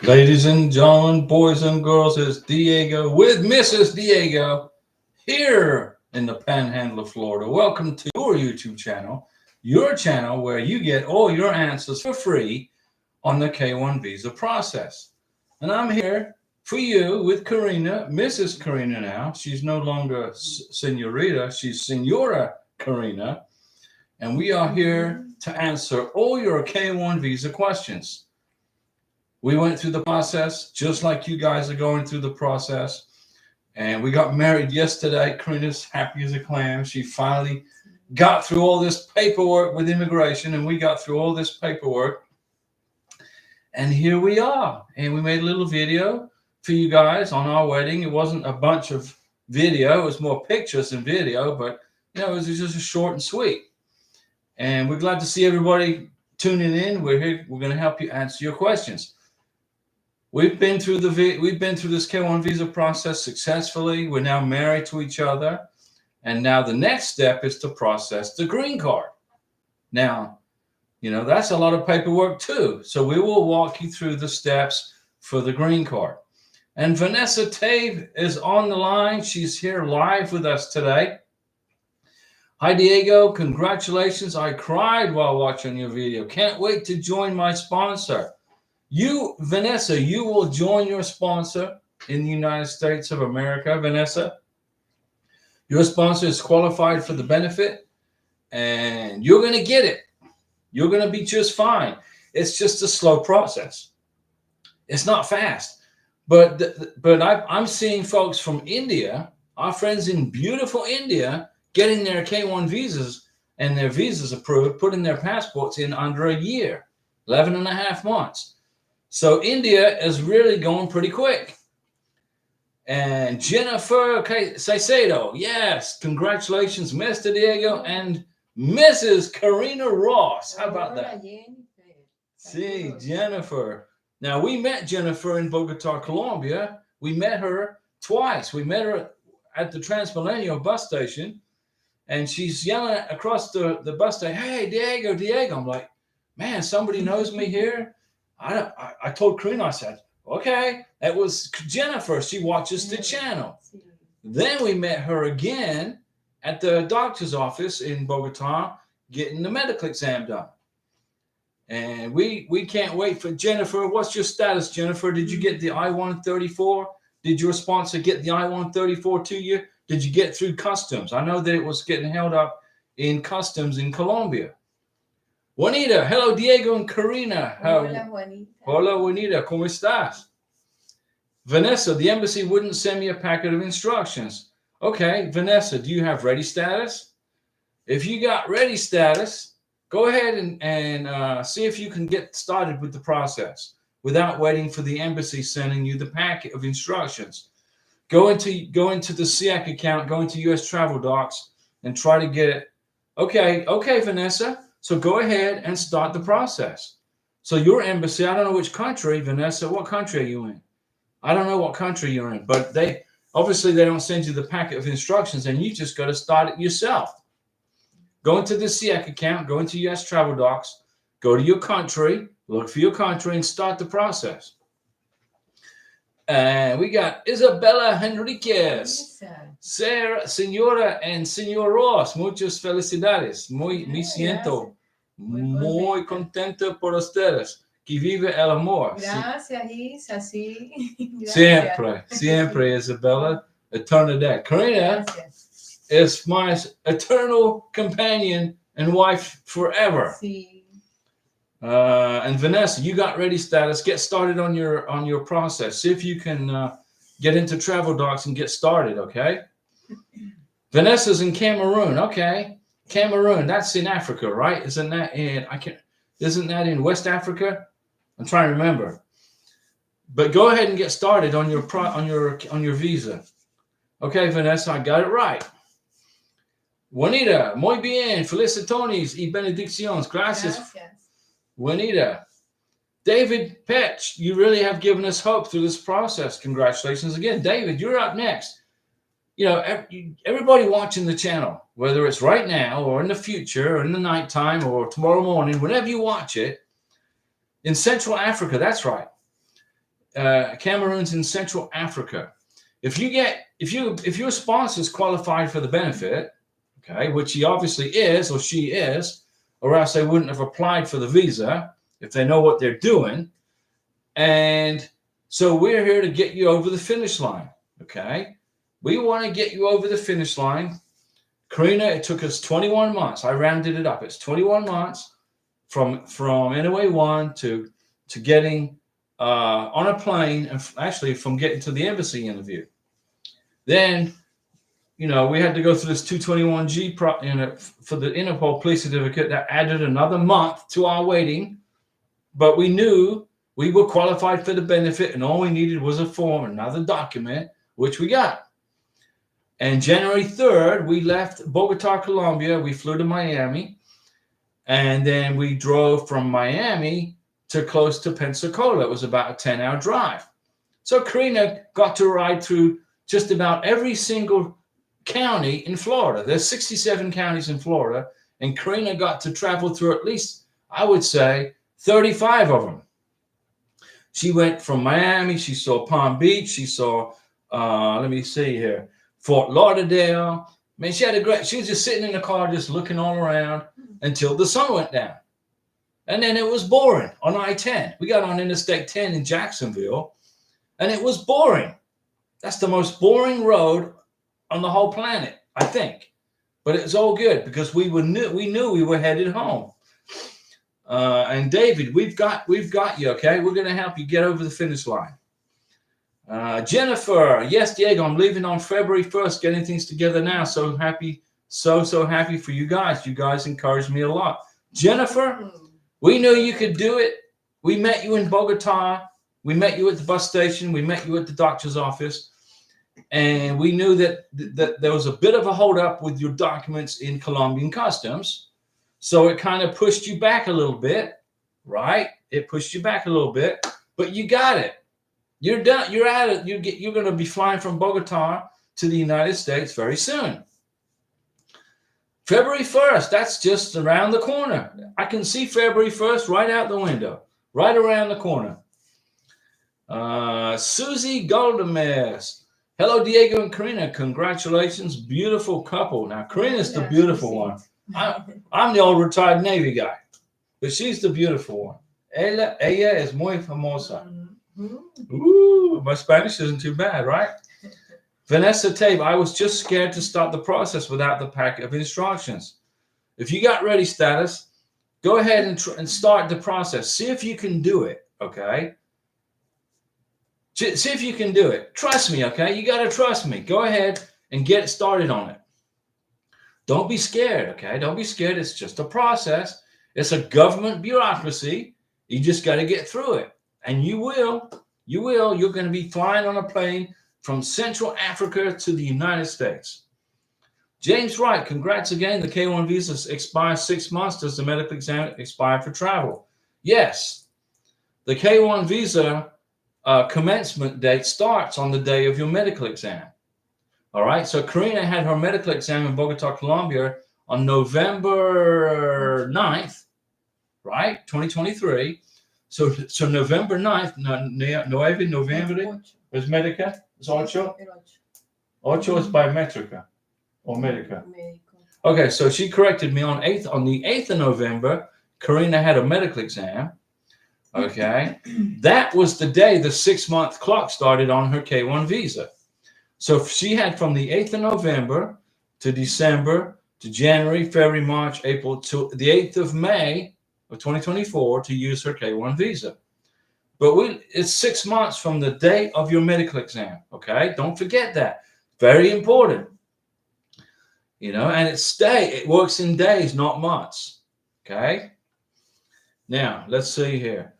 Ladies and gentlemen, boys and girls, it's Diego with Mrs. Diego here in the Panhandle of Florida. Welcome to your YouTube channel where you get all your answers for free on the K1 visa process. And I'm here for you with Karina, Mrs. Karina now. She's no longer Senorita, she's Senora Karina. And we are here to answer all your K1 visa questions. We went through the process just like you guys are going through the process. And we got married yesterday. Karina's happy as a clam. She finally got through all this paperwork with immigration, and we got through all this paperwork. And here we are. And we made a little video for you guys on our wedding. It wasn't a bunch of video. It was more pictures than video, but it was just a short and sweet. And we're glad to see everybody tuning in. We're here. We're going to help you answer your questions. We've been through this K1 visa process successfully. We're now married to each other. And now the next step is to process the green card. Now, that's a lot of paperwork too. So we will walk you through the steps for the green card. And Vanessa Tave is on the line. She's here live with us today. Hi, Diego. Congratulations. I cried while watching your video. Can't wait to join my sponsor. Vanessa, you will join your sponsor in the United States of America. Vanessa, your sponsor is qualified for the benefit, and you're going to get it. You're going to be just fine. It's just a slow process. It's not fast. But I'm seeing folks from India, our friends in beautiful India, getting their K1 visas and their visas approved, putting their passports in under a year, 11 and a half months. So India is really going pretty quick. And Jennifer Caicedo, yes, congratulations, Mr. Diego and Mrs. Karina Ross. How about that? See, Jennifer. Now, we met Jennifer in Bogota, Colombia. We met her twice. We met her at the Transmilenio bus station, and she's yelling across the bus station, "Hey, Diego, Diego." I'm like, man, somebody knows me here. I told Karina, I said, okay, that was Jennifer. She watches the channel. Then we met her again at the doctor's office in Bogota getting the medical exam done. And we can't wait for Jennifer. What's your status, Jennifer? Did you get the I-134? Did your sponsor get the I-134 to you? Did you get through customs? I know that it was getting held up in customs in Colombia. Juanita, hello, Diego and Karina. Hola, Juanita. Hola, Juanita, ¿cómo estás? Vanessa, the embassy wouldn't send me a packet of instructions. Okay, Vanessa, do you have ready status? If you got ready status, go ahead and see if you can get started with the process without waiting for the embassy sending you the packet of instructions. Go into the SIAC account, go into US Travel Docs, and try to get it. Okay, Vanessa. So go ahead and start the process. So your embassy, I don't know which country, Vanessa, what country are you in? I don't know what country you're in, but they don't send you the packet of instructions, and you just got to start it yourself. Go into the SIAC account, go into US Travel Docs, go to your country, look for your country, and start the process. And we got Isabella Henriquez, Sarah, Senora and Senor Ross. Muchas felicidades. Me siento muy contento por ustedes. Que vive el amor. Gracias, Isa, sí. Siempre, Isabella. Eternidad. Karina is my eternal companion and wife forever. Sí. And Vanessa, you got ready status. Get started on your process. See if you can get into Travel Docs and get started, okay? Vanessa's in Cameroon. Okay. Cameroon, that's in Africa, right? Isn't that in West Africa? I'm trying to remember. But go ahead and get started on your visa. Okay, Vanessa, I got it right. Juanita, muy bien. Felicitones y benedicciones. Gracias. Juanita. David Petch, you really have given us hope through this process. Congratulations again. David, you're up next. Everybody watching the channel, whether it's right now or in the future or in the nighttime or tomorrow morning, whenever you watch it, in Central Africa, that's right. Cameroon's in Central Africa. If your sponsor is qualified for the benefit, okay, which he obviously is or she is, or else they wouldn't have applied for the visa if they know what they're doing. And so we're here to get you over the finish line, okay? We want to get you over the finish line. Karina, it took us 21 months. I rounded it up. It's 21 months from NOA 1 to getting on a plane, and actually from getting to the embassy interview. Then, we had to go through this 221G for the Interpol police certificate. That added another month to our waiting, but we knew we were qualified for the benefit, and all we needed was a form, another document, which we got. And January 3rd, we left Bogota, Colombia. We flew to Miami, and then we drove from Miami to close to Pensacola. It was about a 10-hour drive. So Karina got to ride through just about every single county in Florida. There's 67 counties in Florida, and Karina got to travel through at least, I would say, 35 of them. She went from Miami. She saw Palm Beach. She saw, let me see here, Fort Lauderdale. Man, she was just sitting in the car, just looking all around until the sun went down. And then it was boring on I-10. We got on Interstate 10 in Jacksonville, and it was boring. That's the most boring road on the whole planet, I think. But it's all good because we knew we were headed home. And David, we've got you, okay? We're going to help you get over the finish line. Jennifer, yes, Diego, I'm leaving on February 1st, getting things together now. So happy, so happy for you guys. You guys encouraged me a lot. Jennifer, we knew you could do it. We met you in Bogota. We met you at the bus station. We met you at the doctor's office. And we knew that there was a bit of a holdup with your documents in Colombian customs. So it kind of pushed you back a little bit, right? It pushed you back a little bit, but you got it. You're done. You're at it. You're going to be flying from Bogota to the United States very soon. February 1st, that's just around the corner. I can see February 1st right out the window, right around the corner. Susie Goldemes. Hello, Diego and Karina. Congratulations. Beautiful couple. Now, Karina's the beautiful one. I'm the old retired Navy guy, but she's the beautiful one. Ella es muy famosa. Ooh, my Spanish isn't too bad, right? Vanessa Tabe, I was just scared to start the process without the packet of instructions. If you got ready status, go ahead and start the process. See if you can do it, okay? See if you can do it. Trust me, okay? You got to trust me. Go ahead and get started on it. Don't be scared, okay? Don't be scared. It's just a process. It's a government bureaucracy. You just got to get through it. And you will. You will. You're going to be flying on a plane from Central Africa to the United States. James Wright, congrats again. The K1 visa expires 6 months. Does the medical exam expire for travel? Yes. The K1 visa commencement date starts on the day of your medical exam. All right. So Karina had her medical exam in Bogota, Colombia on November 9th, right? 2023. So November 9th, 9 November es médica, es 8. 8 es biometrica or medica. Okay, so she corrected me on the 8th of November, Karina had a medical exam. Okay. That was the day the 6-month clock started on her K1 visa. So she had from the 8th of November to December to January, February, March, April to the 8th of May of 2024 to use her K1 visa. But it's 6 months from the date of your medical exam. Okay. Don't forget that. Very important. And it works in days, not months. Okay. Now let's see here.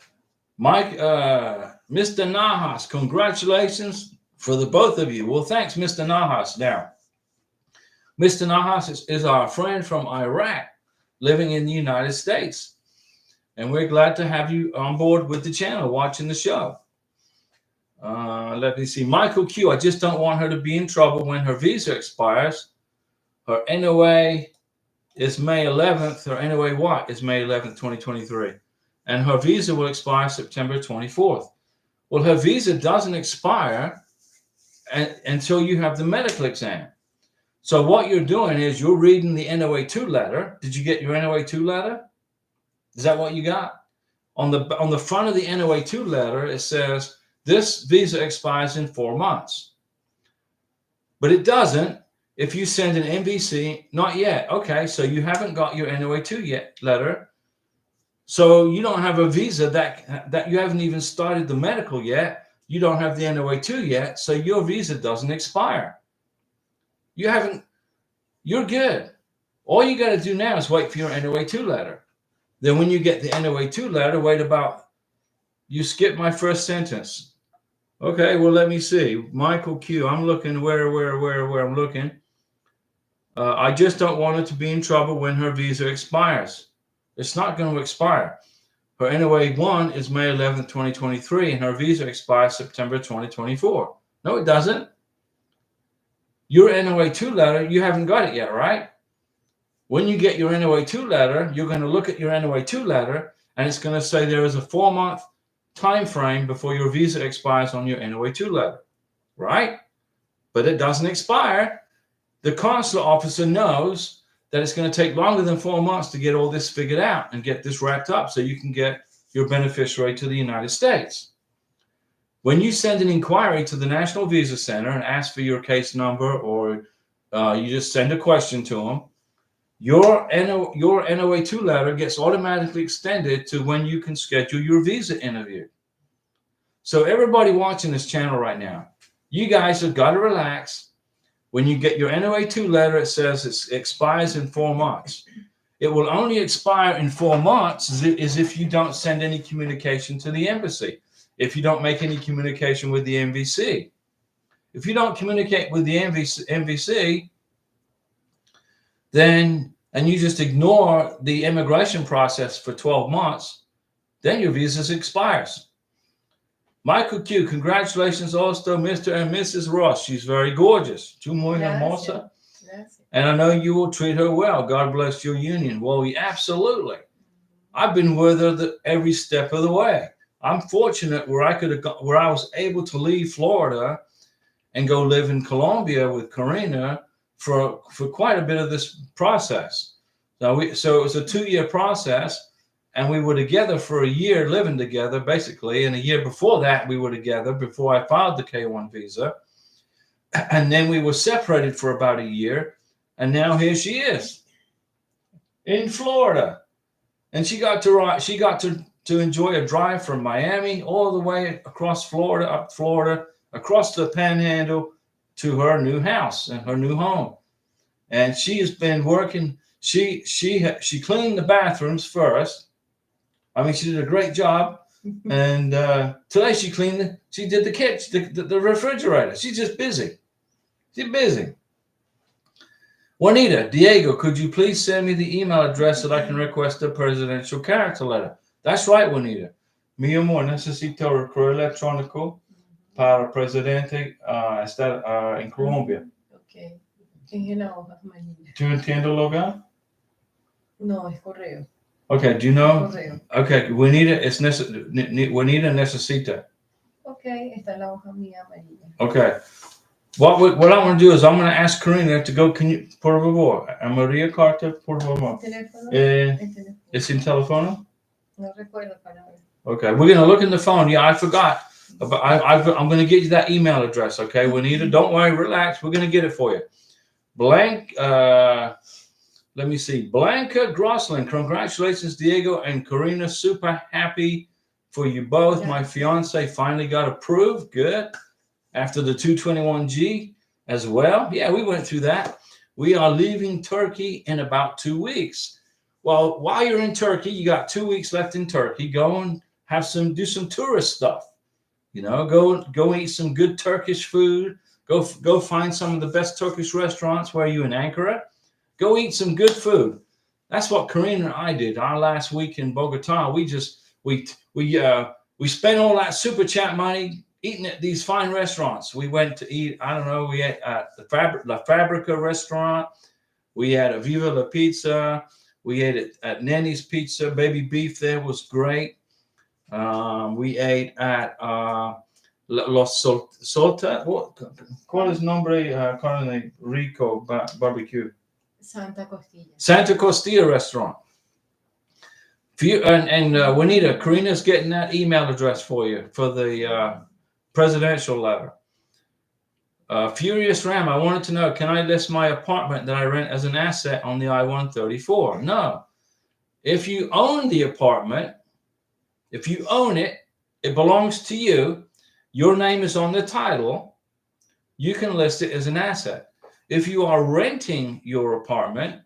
Mike, Mr. Najas, congratulations for the both of you. Well, thanks, Mr. Najas. Now, Mr. Najas is our friend from Iraq living in the United States. And we're glad to have you on board with the channel, watching the show. Let me see. Michael Q, I just don't want her to be in trouble when her visa expires. Her NOA is May 11th. Her NOA what is May 11th, 2023. And her visa will expire September 24th. Well, her visa doesn't expire until you have the medical exam. So what you're doing is you're reading the NOA2 letter. Did you get your NOA2 letter? Is that what you got? On the front of the NOA2 letter, it says this visa expires in 4 months. But it doesn't if you send an MVC, not yet. Okay, so you haven't got your NOA2 yet letter. So you don't have a visa that you haven't even started the medical yet. You don't have the NOA2 yet, so your visa doesn't expire. You're good. All you got to do now is wait for your NOA2 letter. Then when you get the NOA2 letter, you skip my first sentence. Okay, well, let me see. Michael Q, I'm looking where I'm looking. I just don't want her to be in trouble when her visa expires. It's not going to expire. Her NOA1 is May 11th, 2023, and her visa expires September 2024. No, it doesn't. Your NOA2 letter, you haven't got it yet, right? When you get your NOA2 letter, you're going to look at your NOA2 letter, and it's going to say there is a 4-month time frame before your visa expires on your NOA2 letter, right? But it doesn't expire. The consular officer knows that it's going to take longer than 4 months to get all this figured out and get this wrapped up so you can get your beneficiary to the United States. When you send an inquiry to the National Visa Center and ask for your case number, or you just send a question to them, your NOA2 letter gets automatically extended to when you can schedule your visa interview. So everybody watching this channel right now, you guys have got to relax. When you get your NOA2 letter, it says it expires in 4 months. It will only expire in 4 months as if you don't send any communication to the embassy, if you don't make any communication with the MVC. If you don't communicate with the MVC, then, and you just ignore the immigration process for 12 months, then your visa expires. Michael Q, congratulations also, Mr. and Mrs. Ross. She's very gorgeous. Tú muy hermosa. And I know you will treat her well. God bless your union. Well, absolutely. I've been with her every step of the way. I'm fortunate where I was able to leave Florida and go live in Colombia with Karina for quite a bit of this process. So it was a 2-year process. And we were together for a year, living together, basically. And a year before that, we were together before I filed the K-1 visa. And then we were separated for about a year. And now here she is in Florida. And she got to enjoy a drive from Miami all the way across Florida, up Florida, across the Panhandle to her new house and her new home. And she has been working. She cleaned the bathrooms first. I mean, she did a great job. And today she did the kitchen, the refrigerator. She's just busy. She's busy. Juanita, Diego, could you please send me the email address that I can request a presidential character letter? That's right, Juanita. Mi amor, necesito el correo electrónico para presidente estar en Colombia. Okay. Genau, Manila. ¿Tú entiendes lo que? No, es correo. Okay, do you know? Correo. Okay, Juanita necesita. Okay, está en la hoja mía amarilla. Okay. What I want to do is I'm going to ask Karina to go. Can you, por favor, Maria Carta, por favor. ¿Teléfono? It's in telephone. No recuerdo para ver. Okay, we're going to look in the phone. Yeah, I forgot. But I'm going to get you that email address. Okay, Juanita, don't worry, relax. We're going to get it for you. Let me see. Blanca Grosslin, congratulations, Diego and Karina. Super happy for you both. Yeah. My fiance finally got approved. Good. After the 221G as well. Yeah, we went through that. We are leaving Turkey in about 2 weeks. Well, while you're in Turkey, you got 2 weeks left in Turkey. Go and do some tourist stuff. You know, go eat some good Turkish food. Go find some of the best Turkish restaurants where you in Ankara. Go eat some good food. That's what Karina and I did our last week in Bogota. We spent all that super chat money eating at these fine restaurants. We went to eat, I don't know, we ate at the La Fabrica restaurant. We had a Viva La Pizza. We ate at Nenny's Pizza. Baby beef there was great. We ate at Los Solta. ¿Cuál es nombre? Carne Rico Barbecue. Santa Costilla. Santa Costilla restaurant. Juanita, Karina's getting that email address for you for the presidential letter. Furious Ram, I wanted to know, can I list my apartment that I rent as an asset on the I-134? No. If you own the apartment, if you own it, it belongs to you, your name is on the title, you can list it as an asset. If you are renting your apartment,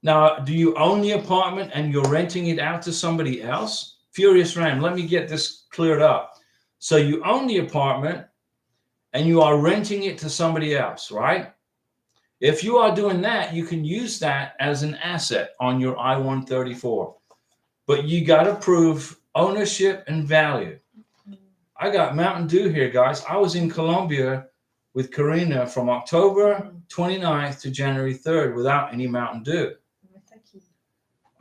now, do you own the apartment and you're renting it out to somebody else? Furious Ram, let me get this cleared up. So you own the apartment and you are renting it to somebody else, right? If you are doing that, you can use that as an asset on your I-134. But you got to prove ownership and value. I got Mountain Dew here, guys. I was in Colombia with Karina from October 29th to January 3rd without any Mountain Dew.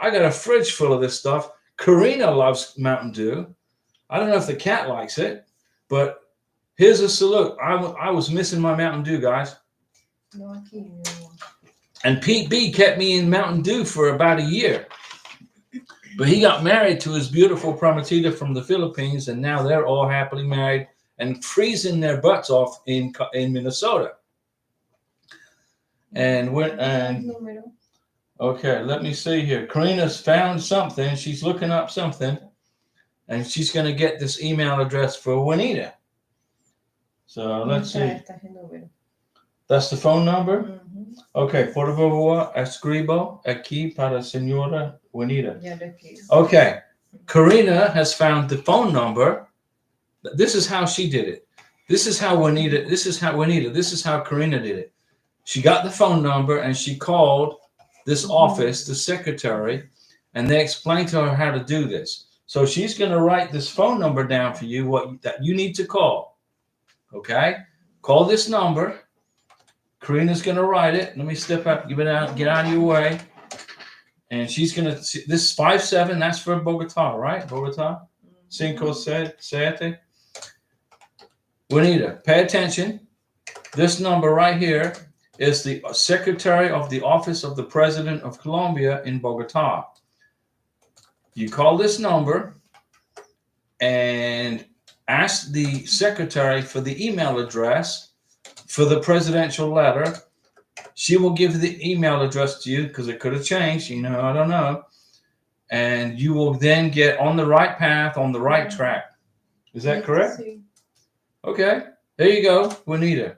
I got a fridge full of this stuff. Karina loves Mountain Dew. I don't know if the cat likes it, but here's a salute. I was missing my Mountain Dew, guys. And Pete B kept me in Mountain Dew for about a year. But he got married to his beautiful prometida from the Philippines, and now they're all happily married and freezing their butts off in Minnesota. Okay, let me see here. Karina's found something. She's looking up something, and she's going to get this email address for Juanita. So let's see. That's the phone number? Mm-hmm. Okay, por favor, escribo aquí para señora Juanita. Okay, Karina has found the phone number. This is how she did it. This is how Karina did it. She got the phone number and she called this office, the secretary, and they explained to her how to do this. So she's going to write this phone number down for you, that you need to call. Okay? Call this number. Karina's going to write it. Let me step up, get out of your way. And she's going to, this is 57, that's for Bogota, right? Bogota? 57. Juanita, pay attention. This number right here is the secretary of the office of the president of Colombia in Bogota. You call this number and ask the secretary for the email address for the presidential letter. She will give the email address to you because it could have changed, I don't know. And you will then get on the right path, on the right track. Is that correct? Okay, there you go, Juanita.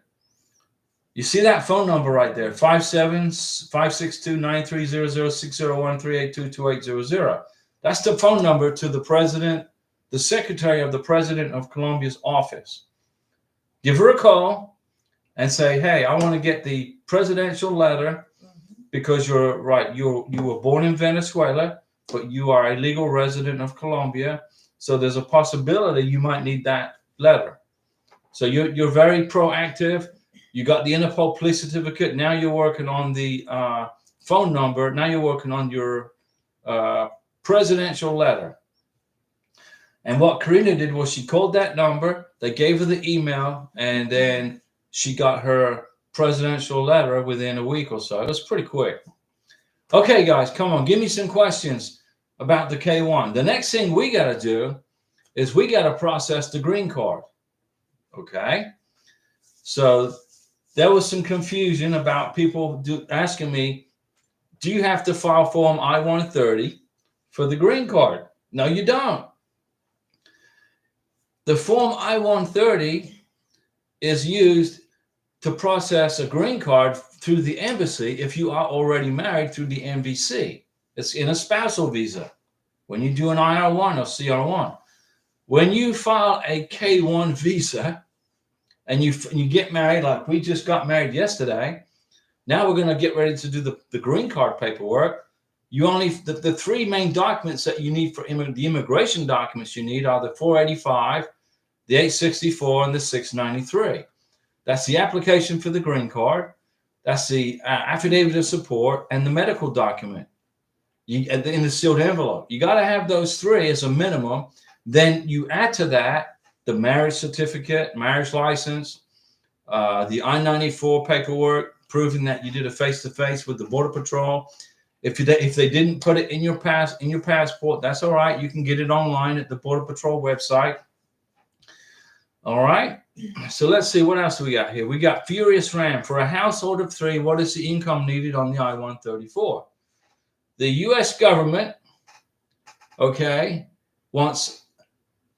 You see that phone number right there, 5756293006013822800. That's the phone number to the president, the secretary of the president of Colombia's office. Give her a call and say, hey, I want to get the presidential letter because you're right. You were born in Venezuela, but you are a legal resident of Colombia. So there's a possibility you might need that letter. So you're very proactive. You got the Interpol police certificate. Now you're working on the phone number. Now you're working on your presidential letter. And what Karina did was she called that number. They gave her the email, and then she got her presidential letter within a week or so. It was pretty quick. Okay, guys, come on. Give me some questions about the K1. The next thing we got to do is we got to process the green card. Okay? So there was some confusion about people asking me, do you have to file Form I-130 for the green card? No, you don't. The Form I-130 is used to process a green card through the embassy if you are already married through the MVC. It's in a spousal visa. When you do an IR1 or CR1. When you file a K1 visa, and you get married, like we just got married yesterday. Now we're going to get ready to do the green card paperwork. The three main documents that you need for the immigration documents you need are the 485, the 864, and the 693. That's the application for the green card. That's the affidavit of support and the medical document in the sealed envelope. You got to have those three as a minimum Then you add to that the marriage certificate, marriage license, the I-94 paperwork proving that you did a face-to-face with the Border Patrol. If they didn't put it in your passport, that's all right. You can get it online at the Border Patrol website. All right. So let's see what else we got here. We got Furious Ram. For a household of 3, what is the income needed on the I-134? The U.S. government, okay, wants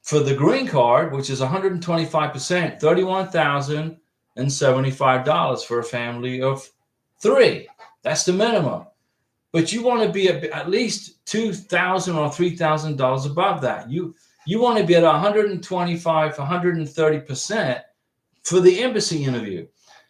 for the green card, which is 125%, $31,075 for a family of 3. That's the minimum. But you want to be at least $2,000 or $3,000 above that. You want to be at 125, 130% for the embassy interview.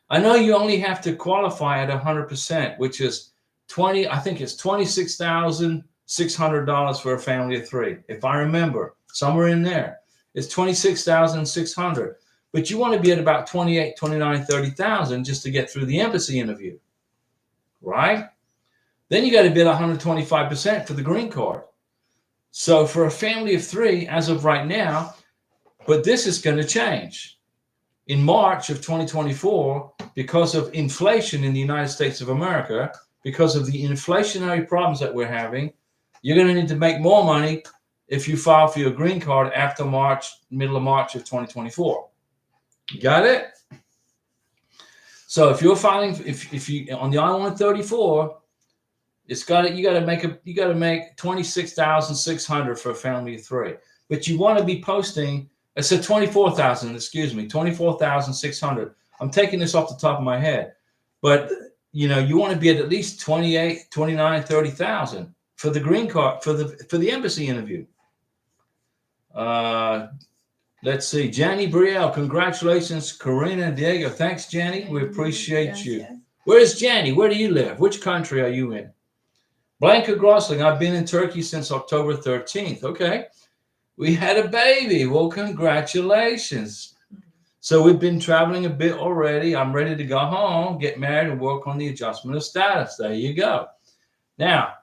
I know you only have to qualify at 100%, which is I think it's $26,600 for a family of 3. If I remember, somewhere in there, it's $26,600. But you want to be at about 28, 29, 30,000 just to get through the embassy interview, right? Then you got to be at 125% for the green card. So for a family of 3, as of right now, but this is going to change. In March of 2024, because of inflation in the United States of America, because of the inflationary problems that we're having, you're going to need to make more money if you file for your green card after middle of March of 2024. Got it? So if you're filing, if you on the I-134, you got to make $26,600 for a family of 3, but you want to be posting. It's a 24,000. Excuse me, 24,600. I'm taking this off the top of my head, but you want to be at least 28, 29, 30,000 for the green card for the embassy interview. Let's see, Janny Brielle, congratulations, Karina and Diego. Thanks, Janny. We appreciate you. Where's Janny? Where do you live? Which country are you in? Blanca Grossling, I've been in Turkey since October 13th. Okay. We had a baby. Well, congratulations. So we've been traveling a bit already. I'm ready to go home, get married, and work on the adjustment of status. There you go. Now,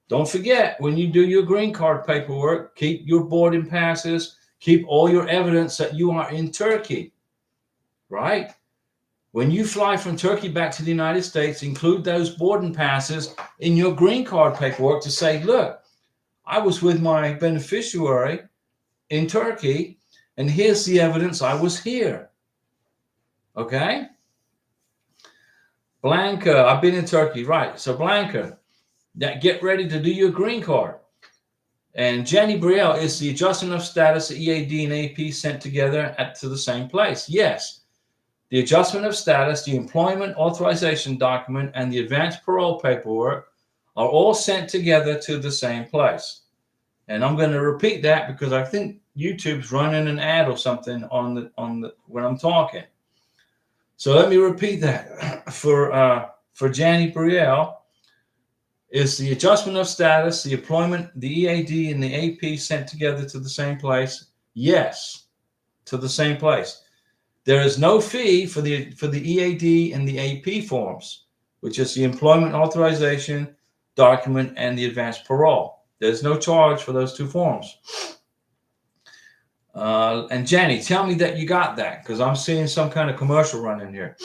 don't forget, when you do your green card paperwork, keep your boarding passes, keep all your evidence that you are in Turkey, right? When you fly from Turkey back to the United States, include those boarding passes in your green card paperwork to say, look, I was with my beneficiary in Turkey, and here's the evidence I was here. Okay? Blanca, I've been in Turkey. Right. So Blanca, get ready to do your green card. And Jenny Brielle, is the adjustment of status, EAD and AP sent together to the same place? Yes. The adjustment of status, the employment authorization document, and the advanced parole paperwork are all sent together to the same place. And I'm going to repeat that because I think YouTube's running an ad or something on the when I'm talking. So let me repeat that for Janny Brielle. Is the adjustment of status, the employment, the EAD, and the AP sent together to the same place? Yes, to the same place. There is no fee for the EAD and the AP forms, which is the employment authorization document and the advanced parole. There's no charge for those 2 forms. And Jenny, tell me that you got that, because I'm seeing some kind of commercial running here.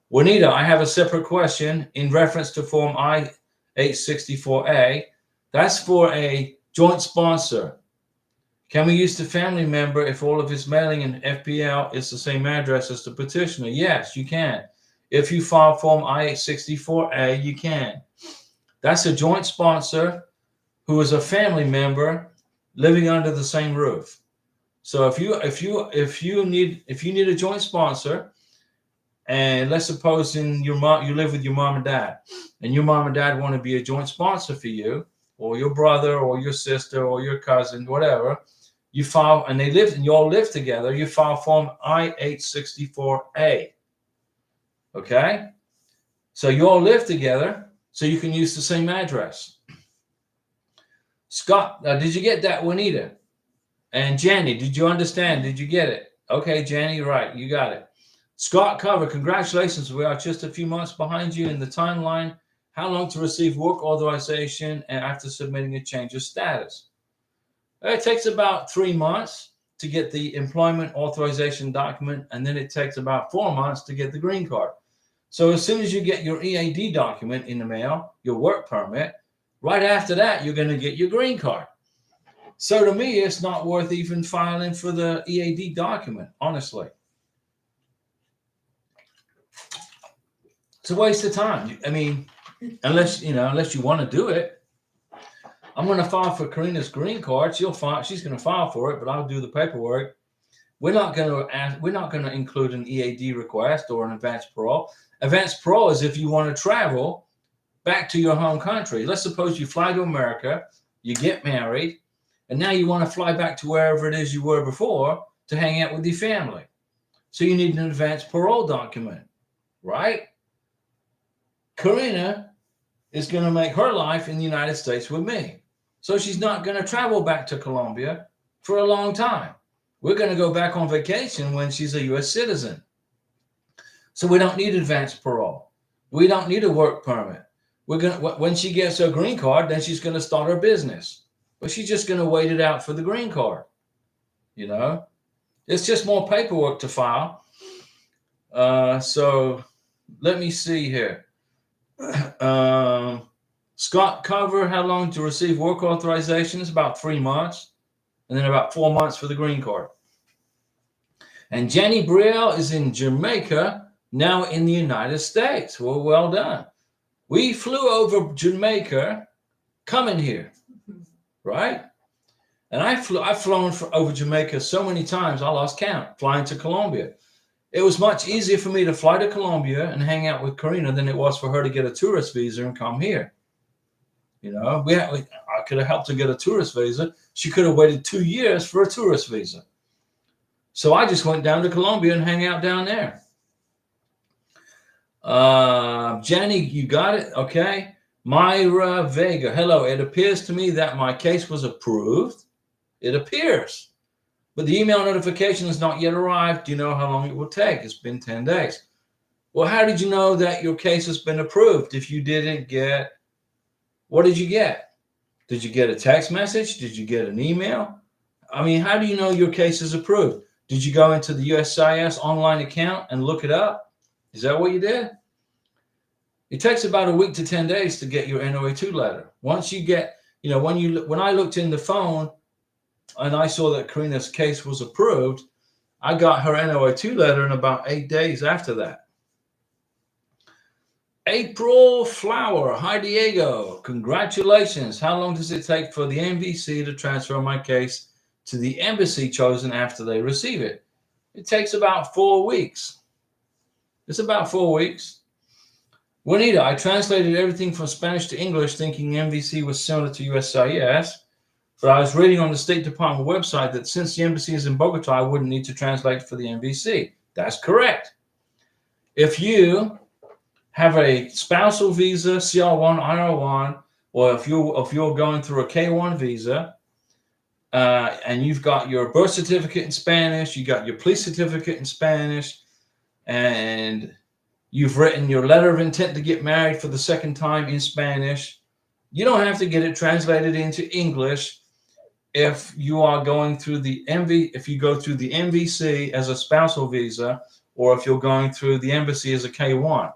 Juanita, I have a separate question in reference to Form I-864A. That's for a joint sponsor. Can we use the family member if all of his mailing and FPL is the same address as the petitioner? Yes, you can. If you file Form I-864A, you can. That's a joint sponsor who is a family member living under the same roof. So if you need a joint sponsor, and let's suppose you live with your mom and dad, and your mom and dad want to be a joint sponsor for you, or your brother, or your sister, or your cousin, whatever, you file, and you all live together, you file Form I-864A. Okay? So you all live together, so you can use the same address. Scott, did you get that, Juanita? And Jenny, did you understand? Did you get it? Okay, Jenny, right, you got it. Scott Cover, congratulations. We are just a few months behind you in the timeline. How long to receive work authorization and after submitting a change of status? It takes about 3 months to get the employment authorization document, and then it takes about 4 months to get the green card. So as soon as you get your EAD document in the mail, your work permit, right after that, you're going to get your green card. So to me, it's not worth even filing for the EAD document, honestly. It's a waste of time. I mean, unless you want to do it. I'm going to file for Karina's green card. She's going to file for it, but I'll do the paperwork. We're not going to include an EAD request or an advanced parole. Advanced parole is if you want to travel back to your home country. Let's suppose you fly to America, you get married, and now you want to fly back to wherever it is you were before to hang out with your family. So you need an advanced parole document, right? Karina is going to make her life in the United States with me. So she's not going to travel back to Colombia for a long time. We're going to go back on vacation when she's a U.S. citizen. So we don't need advanced parole. We don't need a work permit. When she gets her green card, then she's going to start her business. But she's just going to wait it out for the green card. It's just more paperwork to file. So let me see here. Scott Cover, how long to receive work authorization? It's about 3 months, and then about 4 months for the green card. And Jenny Brielle is in Jamaica, now in the United States. Well done. We flew over Jamaica coming here, right? And I've flown over Jamaica so many times, I lost count, flying to Colombia. It was much easier for me to fly to Colombia and hang out with Karina than it was for her to get a tourist visa and come here. I could have helped her get a tourist visa. She could have waited 2 years for a tourist visa. So I just went down to Colombia and hang out down there. Jenny, you got it? Okay. Myra Vega, hello. It appears to me that my case was approved. It appears. But the email notification has not yet arrived. Do you know how long it will take? It's been 10 days. Well, how did you know that your case has been approved if you didn't get? What did you get? Did you get a text message? Did you get an email? I mean, how do you know your case is approved? Did you go into the USCIS online account and look it up? Is that what you did? It takes about a week to 10 days to get your NOA2 letter. Once you get, when I looked in the phone and I saw that Karina's case was approved, I got her NOA2 letter in about 8 days after that. April Flower, hi Diego, congratulations. How long does it take for the MVC to transfer my case to the embassy chosen after they receive it? It takes about 4 weeks. It's about 4 weeks. Juanita, I translated everything from Spanish to English thinking MVC was similar to USCIS, but I was reading on the State Department website that since the embassy is in Bogota, I wouldn't need to translate for the MVC. That's correct. If you have a spousal visa, CR1, IR1, or if you're going through a K1 visa, and you've got your birth certificate in Spanish, you got your police certificate in Spanish, and you've written your letter of intent to get married for the second time in Spanish, you don't have to get it translated into English if you are going through if you go through the MVC as a spousal visa, or if you're going through the embassy as a K1.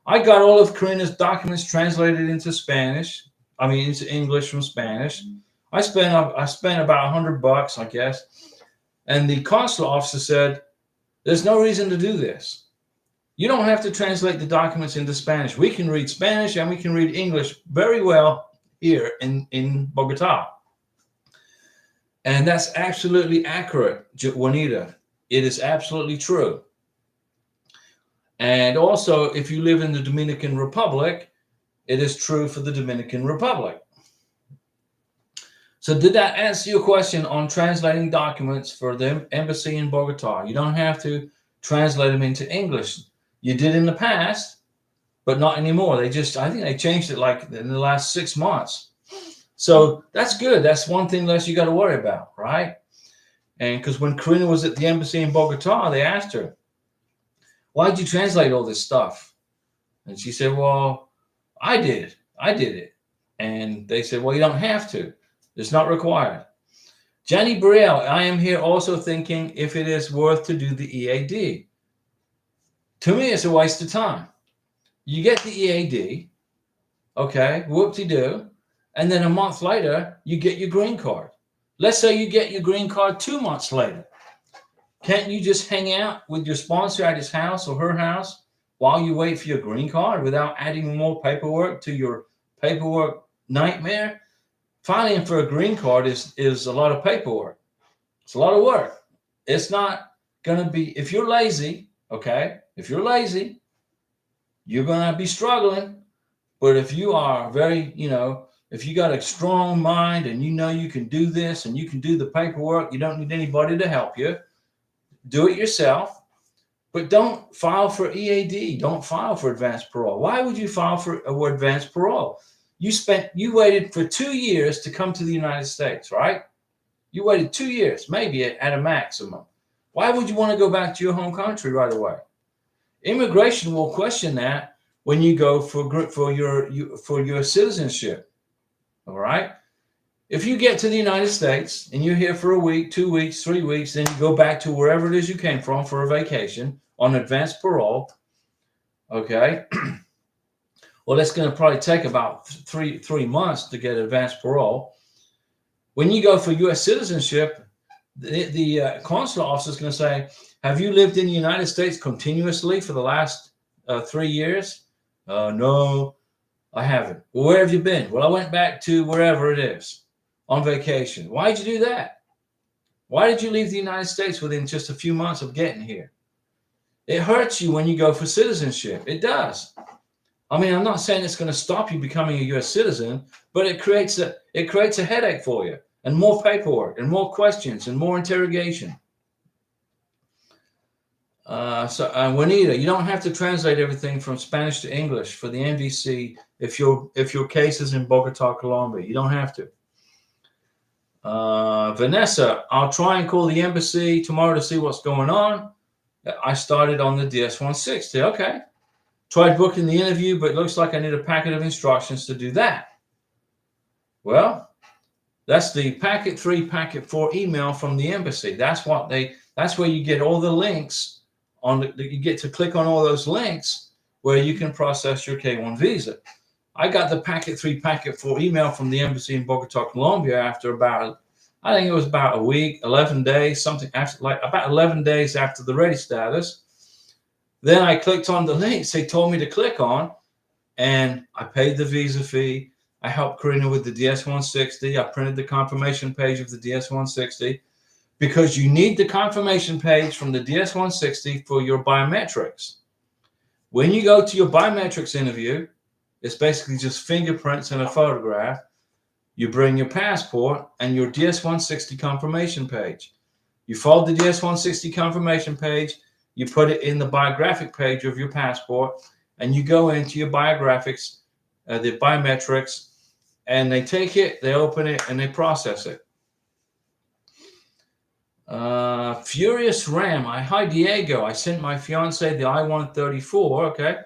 I got all of Karina's documents translated into into English from Spanish. I spent about $100, I guess. And the consular officer said, there's no reason to do this. You don't have to translate the documents into Spanish. We can read Spanish and we can read English very well here in Bogota. And that's absolutely accurate, Juanita. It is absolutely true. And also, if you live in the Dominican Republic, it is true for the Dominican Republic. So did that answer your question on translating documents for the embassy in Bogota? You don't have to translate them into English. You did in the past, but not anymore. I think they changed it like in the last 6 months. So that's good. That's one thing less you got to worry about, right? And because when Karina was at the embassy in Bogota, they asked her, why'd you translate all this stuff? And she said, well, I did it. And they said, well, you don't have to. It's not required. Jenny Brielle, I am here also thinking if it is worth to do the EAD. To me, it's a waste of time. You get the EAD, okay, whoop-de-doo, and then a month later, you get your green card. Let's say you get your green card 2 months later. Can't you just hang out with your sponsor at his house or her house while you wait for your green card without adding more paperwork to your paperwork nightmare? Filing for a green card is a lot of paperwork. It's a lot of work. It's not going to be, if you're lazy, okay, if you're lazy, you're going to be struggling. But if you are very, if you got a strong mind and you can do this and you can do the paperwork, you don't need anybody to help you. Do it yourself, but don't file for EAD. Don't file for advanced parole. Why would you file for advanced parole? You waited for 2 years to come to the United States, right? You waited 2 years, maybe at a maximum. Why would you want to go back to your home country right away? Immigration will question that when you go for your citizenship. All right. If you get to the United States and you're here for a week, 2 weeks, 3 weeks, then you go back to wherever it is you came from for a vacation on advanced parole. Okay. Well, that's going to probably take about three months to get advanced parole. When you go for U.S. citizenship, the consular officer is going to say, have you lived in the United States continuously for the last 3 years? No, I haven't. Well, where have you been? Well, I went back to wherever it is on vacation. Why did you do that? Why did you leave the United States within just a few months of getting here? It hurts you when you go for citizenship. It does. I mean, I'm not saying it's going to stop you becoming a U.S. citizen, but it creates a headache for you, and more paperwork, and more questions, and more interrogation. Juanita, you don't have to translate everything from Spanish to English for the NVC if your case is in Bogota, Colombia. You don't have to. Vanessa, I'll try and call the embassy tomorrow to see what's going on. I started on the DS-160. Okay. Tried booking the interview, but it looks like I need a packet of instructions to do that. Well, that's the packet 3, packet 4 email from the embassy. That's where you get all the links you get to click on all those links where you can process your K-1 visa. I got the packet 3, packet 4 email from the embassy in Bogota, Colombia after I think it was about a week, 11 days, something after, like about 11 days after the ready status. Then I clicked on the links they told me to click on, and I paid the visa fee. I helped Karina with the DS-160. I printed the confirmation page of the DS-160 because you need the confirmation page from the DS-160 for your biometrics. When you go to your biometrics interview, it's basically just fingerprints and a photograph. You bring your passport and your DS-160 confirmation page. You fold the DS-160 confirmation page, you put it in the biographic page of your passport, and you go into your biographics, the biometrics, and they take it, they open it, and they process it. Furious Ram, hi Diego. I sent my fiance the I-134, okay,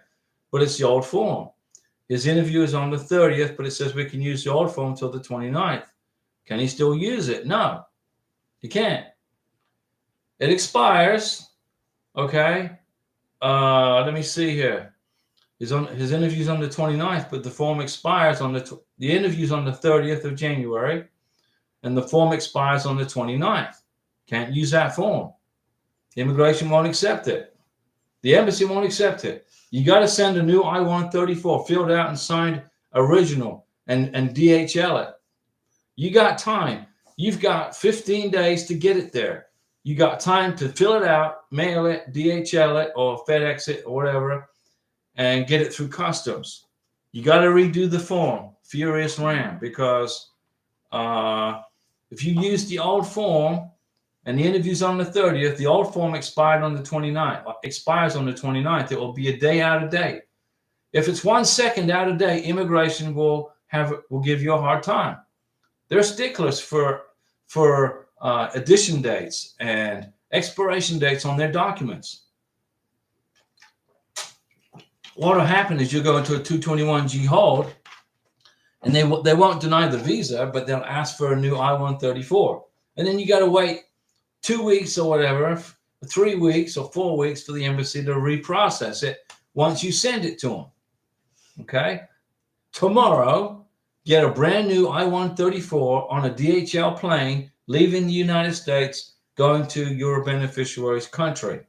but it's the old form. His interview is on the 30th, but it says we can use the old form until the 29th. Can he still use it? No, he can't. It expires. Okay. Let me see here. His interview's on the 29th, but the form expires on the interview's on the 30th of January, and the form expires on the 29th. Can't use that form. Immigration won't accept it. The embassy won't accept it. You got to send a new I-134, filled out and signed original, and DHL it. You got time. You've got 15 days to get it there. You got time to fill it out, mail it, DHL it, or FedEx it, or whatever, and get it through customs. You got to redo the form, Furious Ram, because if you use the old form and the interview's on the 30th, the old form expired on the 29th. Expires on the 29th. It will be a day out of date. If it's 1 second out of date, immigration will give you a hard time. They're sticklers for addition dates and expiration dates on their documents. What will happen is you'll go into a 221G hold, and they won't deny the visa, but they'll ask for a new I-134. And then you got to wait 2 weeks or whatever, 3 weeks or 4 weeks for the embassy to reprocess it once you send it to them. Okay? Tomorrow, get a brand new I-134 on a DHL plane leaving the United States going to your beneficiary's country.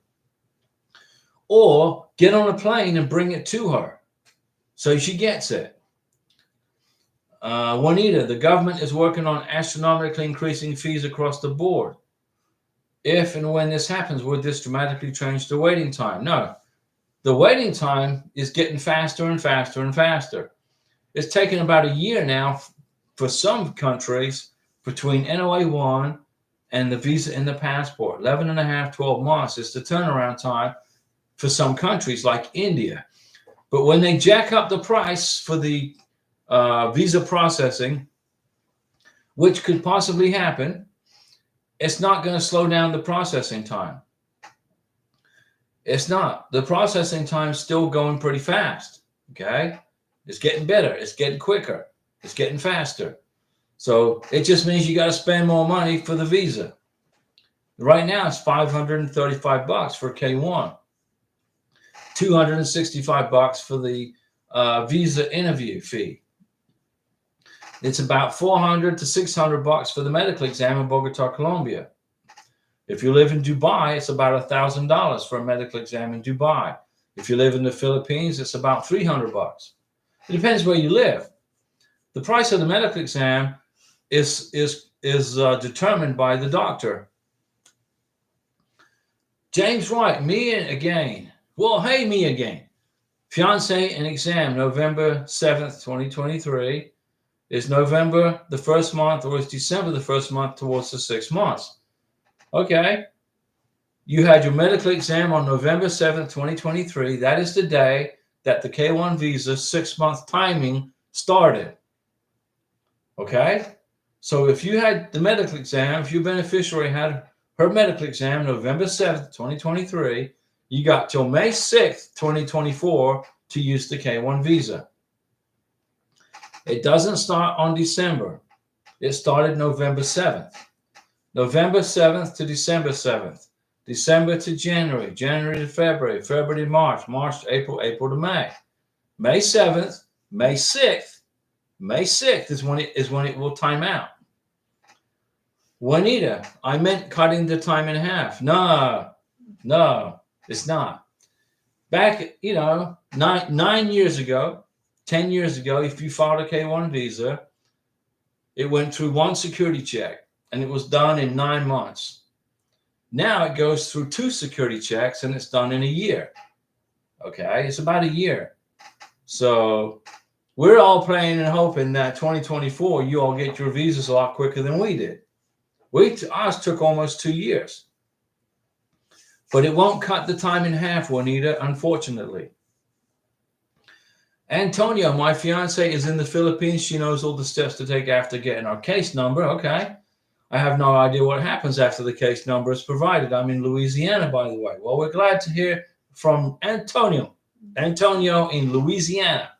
Or get on a plane and bring it to her so she gets it. Juanita, the government is working on astronomically increasing fees across the board. If and when this happens, would this dramatically change the waiting time? No. The waiting time is getting faster and faster and faster. It's taken about a year now for some countries between NOA-1 and the visa and the passport. 11 and a half, 12 months is the turnaround time for some countries like India. But when they jack up the price for the visa processing, which could possibly happen, it's not going to slow down the processing time. It's not. The processing time is still going pretty fast. Okay? It's getting better. It's getting quicker. It's getting faster. So it just means you got to spend more money for the visa. Right now, it's $535 for K1. $265 for the visa interview fee. It's about $400 to $600 for the medical exam in Bogota, Colombia. If you live in Dubai, it's about $1,000 for a medical exam in Dubai. If you live in the Philippines, it's about $300. It depends where you live. The price of the medical exam is determined by the doctor. James Wright, me again. Well, hey, me again. Fiancé and exam, November 7th, 2023. Is November the first month or is December the first month towards the 6 months? Okay. You had your medical exam on November 7th, 2023. That is the day that the K1 visa 6-month timing started. Okay. So if you had the medical exam, if your beneficiary had her medical exam November 7th, 2023, you got till May 6th, 2024 to use the K1 visa. It doesn't start on December. It started November 7th. November 7th to December 7th. December to January. January to February. February to March. March to April. April to May. May 7th. May 6th. May 6th is when it will time out. Juanita, I meant cutting the time in half. No, it's not. Back, 9 years ago, 10 years ago, if you filed a K1 visa, it went through one security check and it was done in 9 months. Now it goes through 2 security checks and it's done in a year. Okay, it's about a year. So we're all praying and hoping that 2024, you all get your visas a lot quicker than we did. Ours took almost 2 years. But it won't cut the time in half, Juanita, unfortunately. Antonio, my fiance is in the Philippines. She knows all the steps to take after getting our case number. Okay. I have no idea what happens after the case number is provided. I'm in Louisiana, by the way. Well, we're glad to hear from Antonio. Antonio in Louisiana.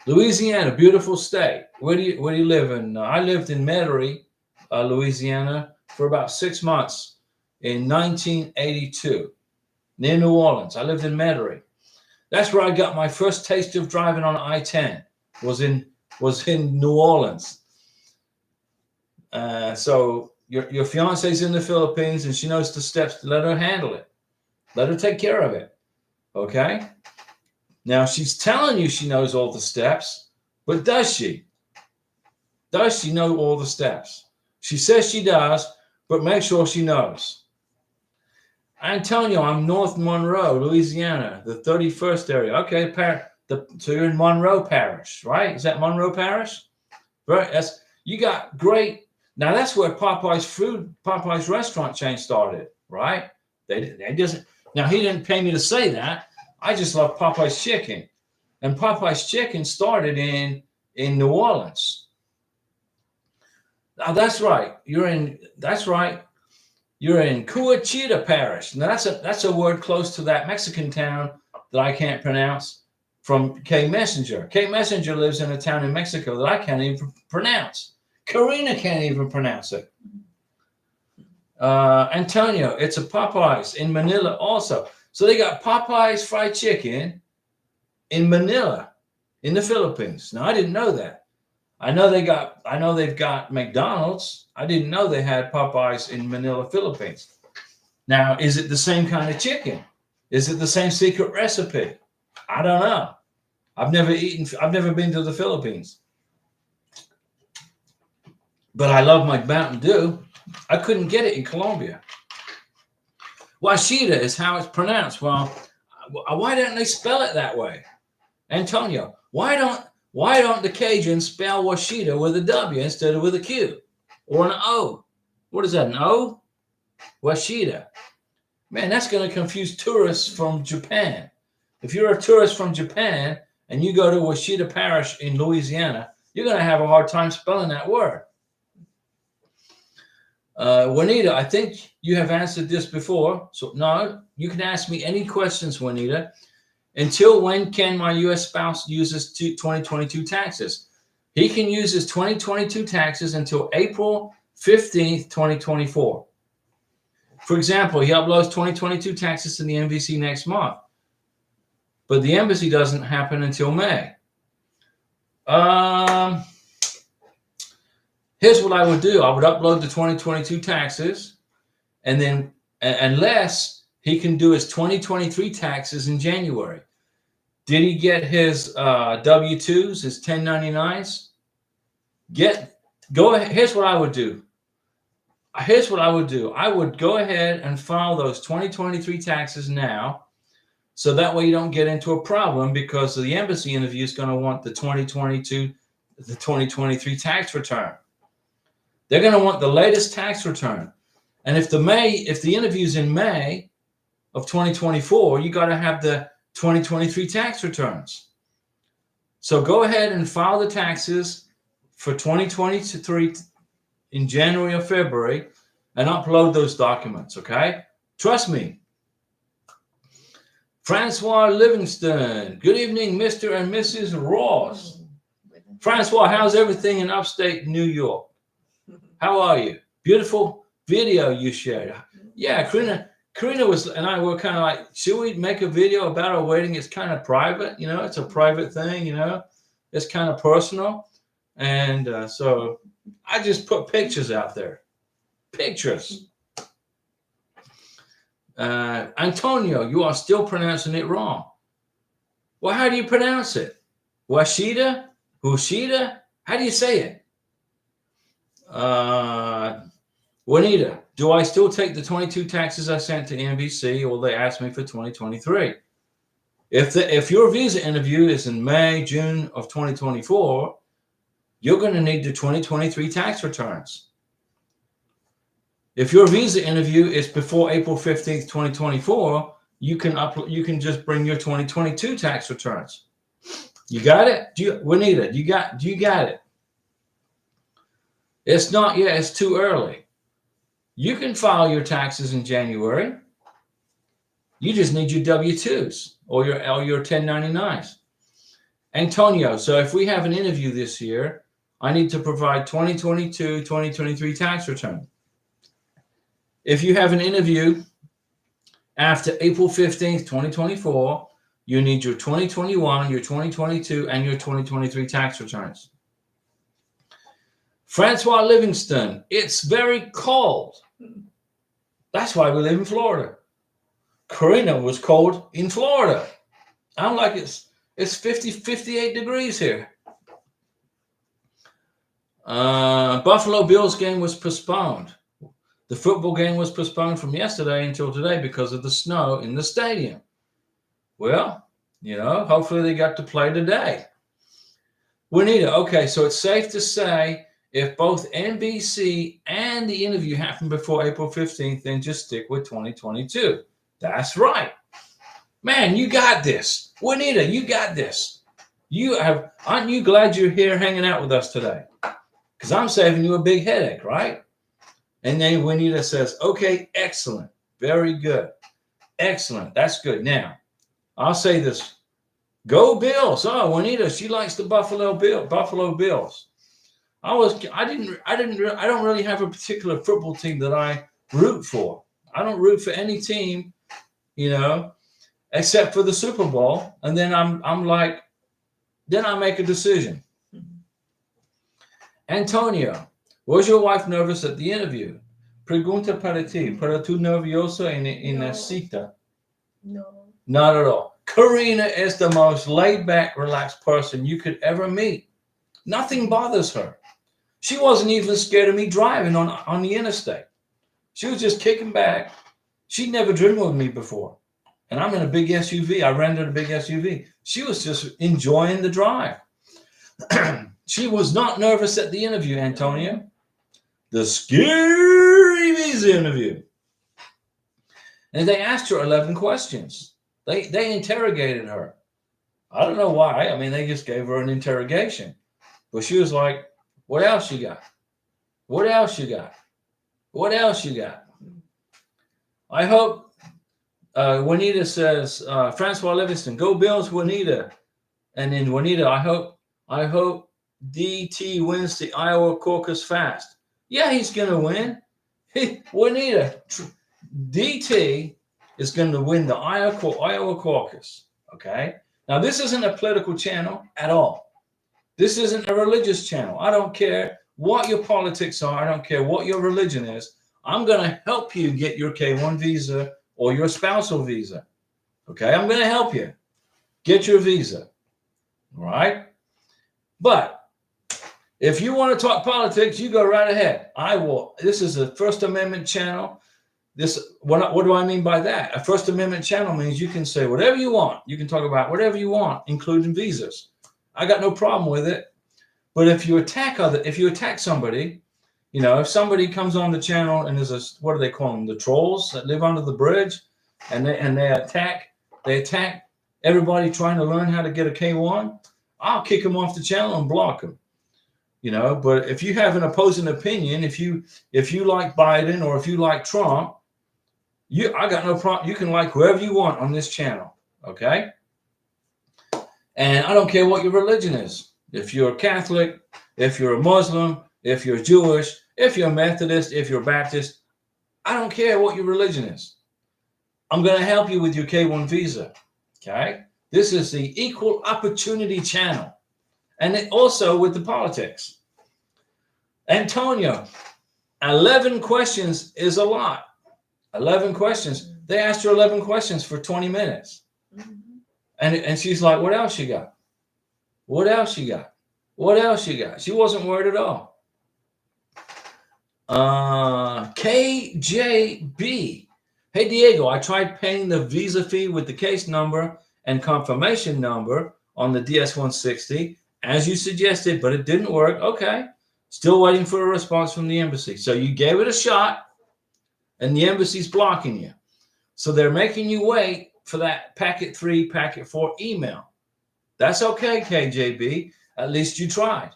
Louisiana, beautiful state. Where do you live in? I lived in Metairie, Louisiana, for about 6 months in 1982, near New Orleans. I lived in Metairie. That's where I got my first taste of driving on I-10. Was in New Orleans. So your fiance's in the Philippines and she knows the steps. Let her handle it. Let her take care of it. Okay. Now she's telling you she knows all the steps, but does she? Does she know all the steps? She says she does, but make sure she knows. Antonio, I'm North Monroe, Louisiana, the 31st area. Okay, so you're in Monroe Parish, right? Is that Monroe Parish? Right. You got great. Now that's where Popeye's restaurant chain started, right? Now he didn't pay me to say that. I just love Popeye's chicken, and Popeye's chicken started in New Orleans. Now that's right. You're in Coachita Parish. Now that's a word close to that Mexican town that I can't pronounce from K Messenger. K Messenger lives in a town in Mexico that I can't even pronounce. Karina can't even pronounce it. Antonio, it's a Popeyes in Manila also. So they got Popeyes fried chicken in Manila, in the Philippines. Now I didn't know that. I know they've got McDonald's. I didn't know they had Popeyes in Manila, Philippines. Now, is it the same kind of chicken? Is it the same secret recipe? I don't know. I've never been to the Philippines. But I love my Mountain Dew. I couldn't get it in Colombia. Washita is how it's pronounced. Well, why don't they spell it that way? Antonio, why don't the Cajuns spell Washita with a W instead of with a Q or an O? What is that, an O? Washita. Man, that's going to confuse tourists from Japan. If you're a tourist from Japan and you go to Washita Parish in Louisiana, you're going to have a hard time spelling that word. Juanita, I think you have answered this before. So no, you can ask me any questions, Juanita. Until when can my U.S. spouse use his 2022 taxes? He can use his 2022 taxes until April 15th, 2024. For example, he uploads 2022 taxes to the embassy next month, but the embassy doesn't happen until May. Here's what I would do. I would upload the 2022 taxes, and then unless he can do his 2023 taxes in January. Did he get his W-2s, his 1099s? Go ahead. Here's what I would do. I would go ahead and file those 2023 taxes now, so that way you don't get into a problem, because the embassy interview is going to want the 2023 tax return. They're going to want the latest tax return. And if the interview is in May of 2024, you got to have the 2023 tax returns. So go ahead and file the taxes for 2023 in January or February and upload those documents, okay? Trust me. Francois Livingston. Good evening, Mr. and Mrs. Ross. Francois, how's everything in upstate New York? How are you? Beautiful video you shared. Yeah, Karina was and I were kind of like, should we make a video about our wedding? It's kind of private, it's a private thing, it's kind of personal. And so I just put pictures out there. Pictures. Antonio, you are still pronouncing it wrong. Well, how do you pronounce it? Washita? Hushita? How do you say it? Juanita, do I still take the 22 taxes I sent to NBC, or will they ask me for 2023? If your visa interview is in May, June of 2024, you're going to need the 2023 tax returns. If your visa interview is before April 15th, 2024, you can just bring your 2022 tax returns. You got it? Juanita, do you got it? It's not yet. It's too early. You can file your taxes in January. You just need your W-2s or your 1099s. Antonio, so if we have an interview this year, I need to provide 2022, 2023 tax return. If you have an interview after April 15th, 2024, you need your 2021, your 2022, and your 2023 tax returns. Francois Livingston, it's very cold. That's why we live in Florida. Karina was cold in Florida. I'm like, it's 58 degrees here. Buffalo Bills game was postponed. The football game was postponed from yesterday until today because of the snow in the stadium. Well, hopefully they got to play today. Juanita, okay, so it's safe to say if both NBC and the interview happen before April 15th, then just stick with 2022. That's right. Man, you got this. Juanita, you got this. Aren't you glad you're here hanging out with us today? Because I'm saving you a big headache, right? And then Juanita says, okay, excellent. Very good. Excellent. That's good. Now, I'll say this. Go Bills. Oh, Juanita, she likes the Buffalo Bills. I don't really have a particular football team that I root for. I don't root for any team, you know, except for the Super Bowl. And then I'm like, then I make a decision. Antonio, was your wife nervous at the interview? Pregunta para ti. ¿Para tú nervioso en la cita? No. Not at all. Karina is the most laid-back, relaxed person you could ever meet. Nothing bothers her. She wasn't even scared of me driving on the interstate. She was just kicking back. She'd never driven with me before. And I'm in a big SUV. I rented a big SUV. She was just enjoying the drive. She was not nervous at the interview, Antonio. The scary visa interview. And they asked her 11 questions. They interrogated her. I don't know why. I mean, they just gave her an interrogation. But she was like, what else you got? What else you got? What else you got? I hope Juanita says, Francois Livingston, go Bills, Juanita. And then Juanita, I hope DT wins the Iowa caucus fast. Yeah, he's going to win. Juanita, DT is going to win the Iowa caucus. Okay. Now, this isn't a political channel at all. This isn't a religious channel. I don't care what your politics are. I don't care what your religion is. I'm going to help you get your K-1 visa or your spousal visa. Okay. I'm going to help you get your visa. All right. But if you want to talk politics, you go right ahead. I will. This is a First Amendment channel. What do I mean by that? A First Amendment channel means you can say whatever you want. You can talk about whatever you want, including visas. I got no problem with it. But if you attack somebody, you know, if somebody comes on the channel and there's what do they call them? The trolls that live under the bridge, and they attack everybody trying to learn how to get a K-1, I'll kick them off the channel and block them. You know, but if you have an opposing opinion, if you like Biden or if you like Trump, I got no problem. You can like whoever you want on this channel, okay? And I don't care what your religion is. If you're Catholic, if you're a Muslim, if you're Jewish, if you're Methodist, if you're Baptist, I don't care what your religion is. I'm going to help you with your K-1 visa, okay? This is the Equal Opportunity channel. And also with the politics. Antonio, 11 questions is a lot. 11 questions. They asked her 11 questions for 20 minutes. And she's like, what else you got? What else you got? What else you got? She wasn't worried at all. KJB. Hey, Diego, I tried paying the visa fee with the case number and confirmation number on the DS-160, as you suggested, but it didn't work. Okay. Still waiting for a response from the embassy. So you gave it a shot, and the embassy's blocking you. So they're making you wait for that packet 3, packet 4 email. That's okay, KJB. At least you tried.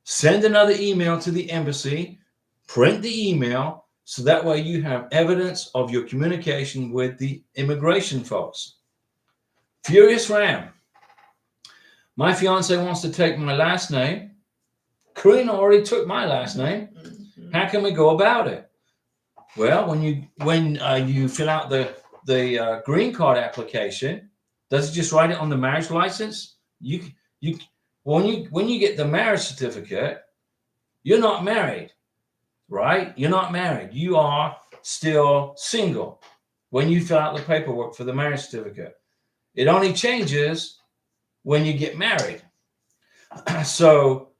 Send another email to the embassy, print the email, so that way you have evidence of your communication with the immigration folks. Furious Ram. My fiance wants to take my last name. Karina already took my last name. How can we go about it? Well, when you fill out the green card application, does it just write it on the marriage license? When you get the marriage certificate, you're not married, right? You're not married. You are still single when you fill out the paperwork for the marriage certificate. It only changes when you get married. So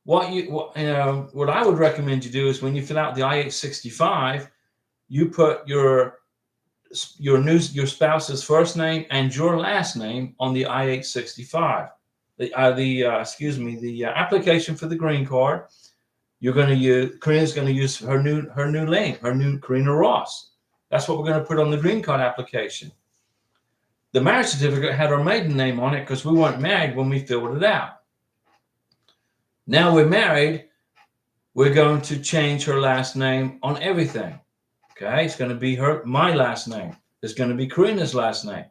what I would recommend you do is when you fill out the I-865, you put your spouse's first name and your last name on the I-865. The application for the green card. Karina's going to use her new name, her new Karina Ross. That's what we're going to put on the green card application. The marriage certificate had her maiden name on it because we weren't married when we filled it out. Now we're married, we're going to change her last name on everything. Okay, it's going to be my last name. It's going to be Karina's last name.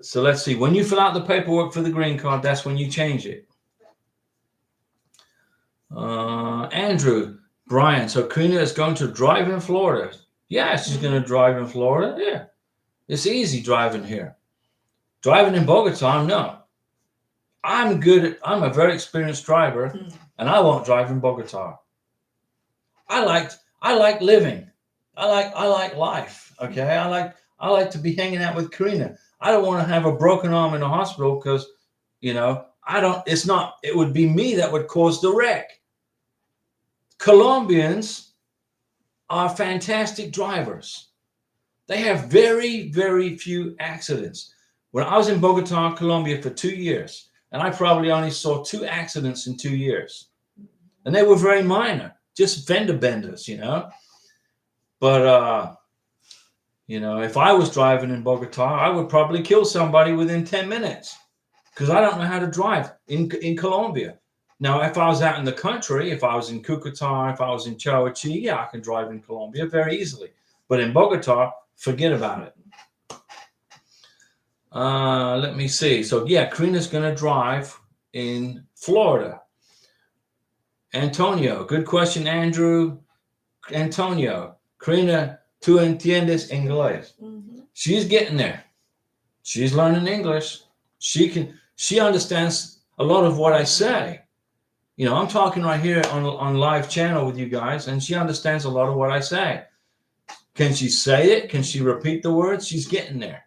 So let's see. When you fill out the paperwork for the green card, that's when you change it. Andrew, Brian, so Karina is going to drive in Florida. Yeah, she's going to drive in Florida. Yeah, it's easy driving here. Driving in Bogota, no. I'm a very experienced driver, and I won't drive in Bogota. I like living. I like life. Okay, I like to be hanging out with Karina. I don't want to have a broken arm in a hospital because, I don't. It's not. It would be me that would cause the wreck. Colombians are fantastic drivers. They have very, very few accidents. When I was in Bogota, Colombia for 2 years, and I probably only saw 2 accidents in 2 years. And they were very minor, just fender benders, But, if I was driving in Bogota, I would probably kill somebody within 10 minutes because I don't know how to drive in Colombia. Now, if I was out in the country, if I was in Cucuta, if I was in Chahuachi, yeah, I can drive in Colombia very easily. But in Bogota, forget about it. Let me see. So, yeah, Karina's going to drive in Florida. Antonio, good question, Andrew. Antonio, Karina, ¿tú entiendes inglés? She's getting there. She's learning English. She understands a lot of what I say. I'm talking right here on live channel with you guys, and she understands a lot of what I say. Can she say it? Can she repeat the words? She's getting there.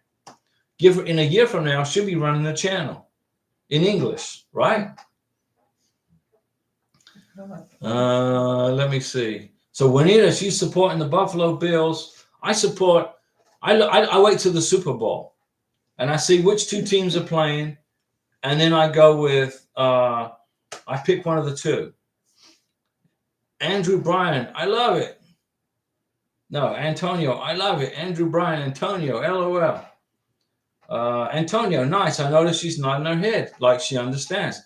Give her in a year from now, she'll be running the channel in English, right? Let me see. So Juanita, she's supporting the Buffalo Bills. I wait till the Super Bowl, and I see which two teams are playing, and then I go with I pick one of the two. Andrew Bryan, I love it. No, Antonio, I love it. Andrew Bryan, Antonio, LOL. Antonio, nice. I noticed she's nodding her head like she understands.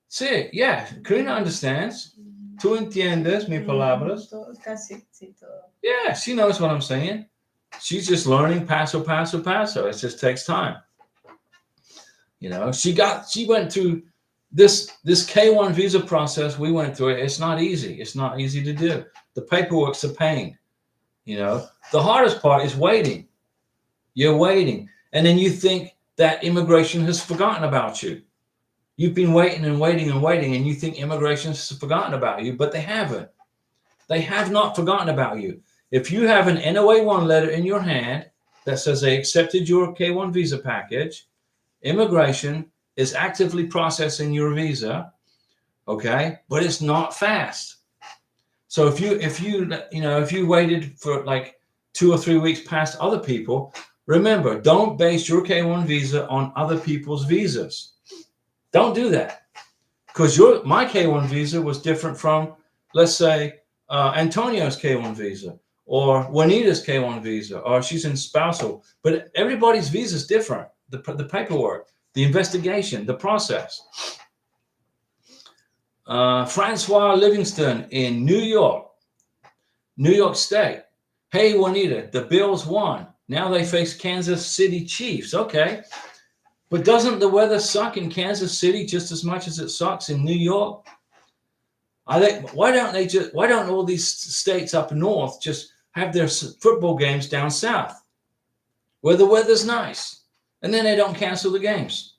Sí, yeah, Karina understands. ¿Tú entiendes mis palabras? Casi, sí, todo. Yeah, she knows what I'm saying. She's just learning paso, paso, paso. It just takes time. She went through this K1 visa process. We went through it. It's not easy. It's not easy to do. The paperwork's a pain. The hardest part is waiting. You're waiting. And then you think that immigration has forgotten about you. You've been waiting and waiting and waiting, and you think immigration has forgotten about you, but they haven't. They have not forgotten about you. If you have an NOA-1 letter in your hand that says they accepted your K1 visa package, immigration is actively processing your visa, okay? But it's not fast. So if you waited for like 2 or 3 weeks past other people, remember, don't base your K1 visa on other people's visas. Don't do that, because my K1 visa was different from, let's say, Antonio's K1 visa or Juanita's K1 visa, or she's in spousal. But everybody's visa is different. The paperwork, the investigation, the process. Francois Livingston in New York State. Hey, Juanita, the Bills won. Now they face Kansas City Chiefs. Okay. But doesn't the weather suck in Kansas City just as much as it sucks in New York? Why don't all these states up north just have their football games down south where the weather's nice, and then they don't cancel the games?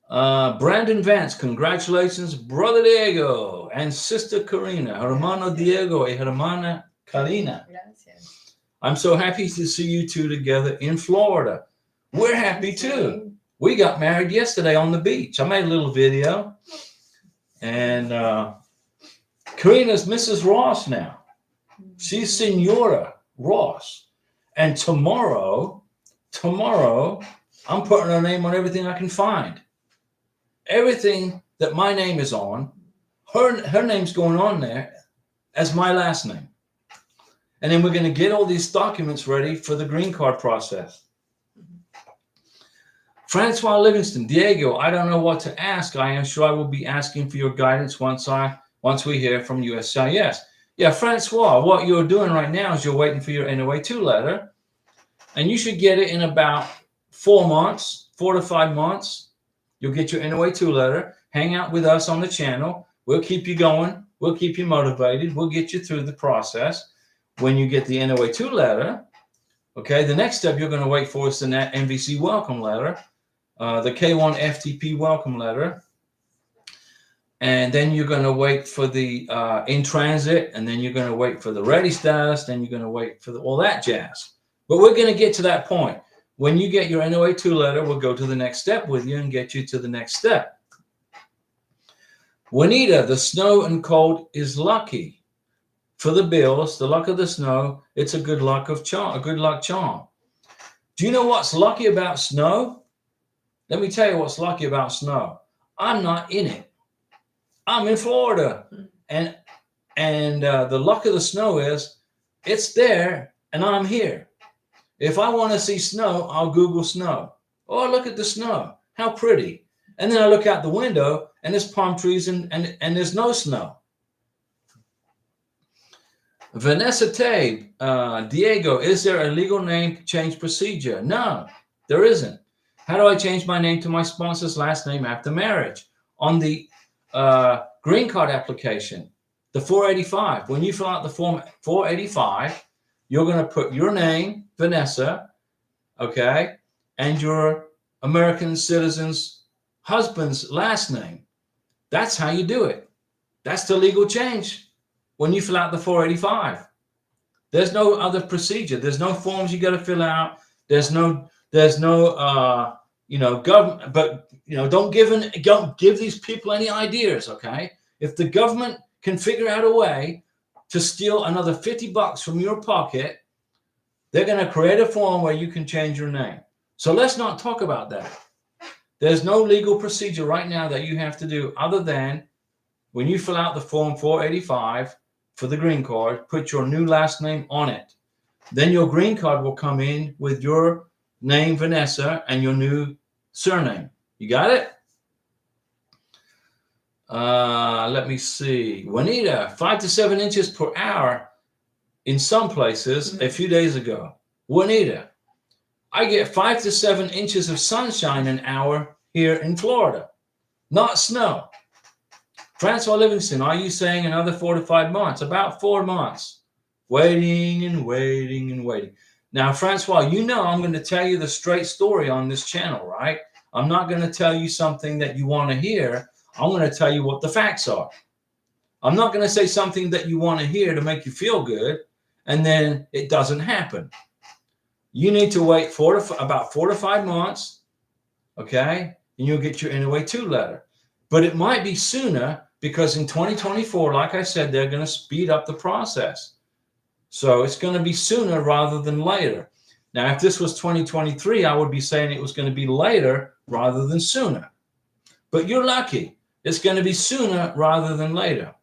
Brandon Vance, congratulations, brother Diego and sister Karina, hermano Diego y hermana Karina. Gracias. I'm so happy to see you two together in Florida. We're happy too. We got married yesterday on the beach. I made a little video. And Karina's Mrs. Ross now. She's Senora Ross. And tomorrow, I'm putting her name on everything I can find. Everything that my name is on, her name's going on there as my last name. And then we're going to get all these documents ready for the green card process. Francois Livingston, Diego, I don't know what to ask. I am sure I will be asking for your guidance once we hear from USCIS. Yeah, Francois, what you're doing right now is you're waiting for your NOA-2 letter, and you should get it in about 4 months, 4 to 5 months. You'll get your NOA-2 letter, hang out with us on the channel. We'll keep you going. We'll keep you motivated. We'll get you through the process. When you get the NOA2 letter, okay, the next step you're going to wait for is the NVC welcome letter, the K1 FTP welcome letter. And then you're going to wait for the in transit, and then you're going to wait for the ready status, then you're going to wait for all that jazz. But we're going to get to that point. When you get your NOA2 letter, we'll go to the next step with you and get you to the next step. Juanita, the snow and cold is lucky. For the bills, the luck of the snow, it's a good luck charm. Do you know what's lucky about snow? Let me tell you what's lucky about snow. I'm not in it. I'm in Florida, and the luck of the snow is it's there and I'm here. If I want to see snow, I'll Google snow. Oh, look at the snow. How pretty. And then I look out the window and there's palm trees and there's no snow. Vanessa Tabe, Diego, is there a legal name change procedure? No, there isn't. How do I change my name to my sponsor's last name after marriage? On the green card application, the 485. When you fill out the form 485, you're going to put your name, Vanessa, okay, and your American citizen's husband's last name. That's how you do it. That's the legal change when you fill out the 485. There's no other procedure. There's no forms you got to fill out. There's no government, but don't give these people any ideas, okay? If the government can figure out a way to steal another $50 from your pocket, they're going to create a form where you can change your name. So let's not talk about that. There's no legal procedure right now that you have to do other than when you fill out the form 485 for the green card, put your new last name on it. Then your green card will come in with your name, Vanessa, and your new surname. You got it? Let me see. Juanita, 5 to 7 inches per hour in some places a few days ago. Juanita, I get 5 to 7 inches of sunshine an hour here in Florida, not snow. Francois Livingston, are you saying another 4 to 5 months? About 4 months. Waiting and waiting and waiting. Now, Francois, I'm going to tell you the straight story on this channel, right? I'm not going to tell you something that you want to hear. I'm going to tell you what the facts are. I'm not going to say something that you want to hear to make you feel good, and then it doesn't happen. You need to wait about 4 to 5 months, okay? And you'll get your NOA2 letter. But it might be sooner because in 2024, like I said, they're going to speed up the process. So it's going to be sooner rather than later. Now, if this was 2023, I would be saying it was going to be later rather than sooner. But you're lucky. It's going to be sooner rather than later.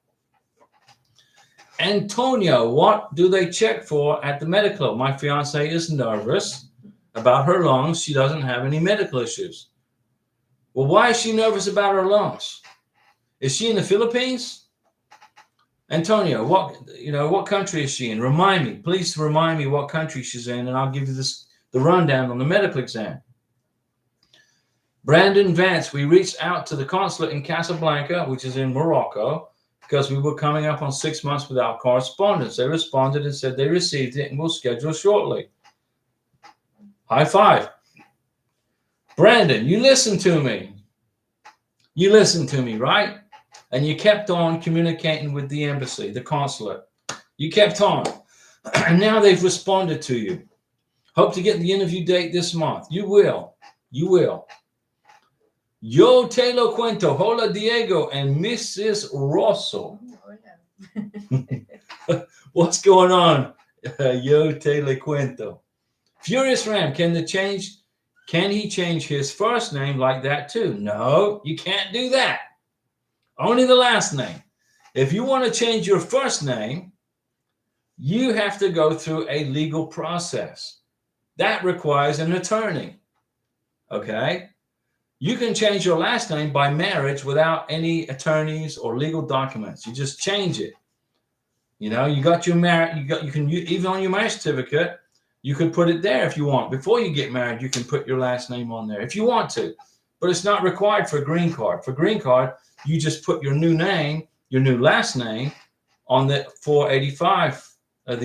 Antonio, what do they check for at the medical? My fiance is nervous about her lungs. She doesn't have any medical issues. Well, why is she nervous about her lungs? Is she in the Philippines? Antonio, what country is she in? Please remind me what country she's in, and I'll give you the rundown on the medical exam. Brandon Vance, we reached out to the consulate in Casablanca, which is in Morocco, because we were coming up on 6 months without correspondence. They responded and said they received it and will schedule shortly. High five. Brandon, you listen to me. You listened to me, right? And you kept on communicating with the embassy, the consulate. You kept on. And now they've responded to you. Hope to get the interview date this month. You will. You will. Yo te lo cuento. Hola, Diego and Mrs. Rosso. What's going on? Yo te lo cuento. Furious Ram, can he change his first name like that too? No, you can't do that. Only the last name. If you want to change your first name, you have to go through a legal process. That requires an attorney. Okay? You can change your last name by marriage without any attorneys or legal documents. You just change it. You got your marriage, even on your marriage certificate, you could put it there if you want. Before you get married, you can put your last name on there if you want to. but it's not required for a green card. For green card, you just put your new name, your new last name on the 485 of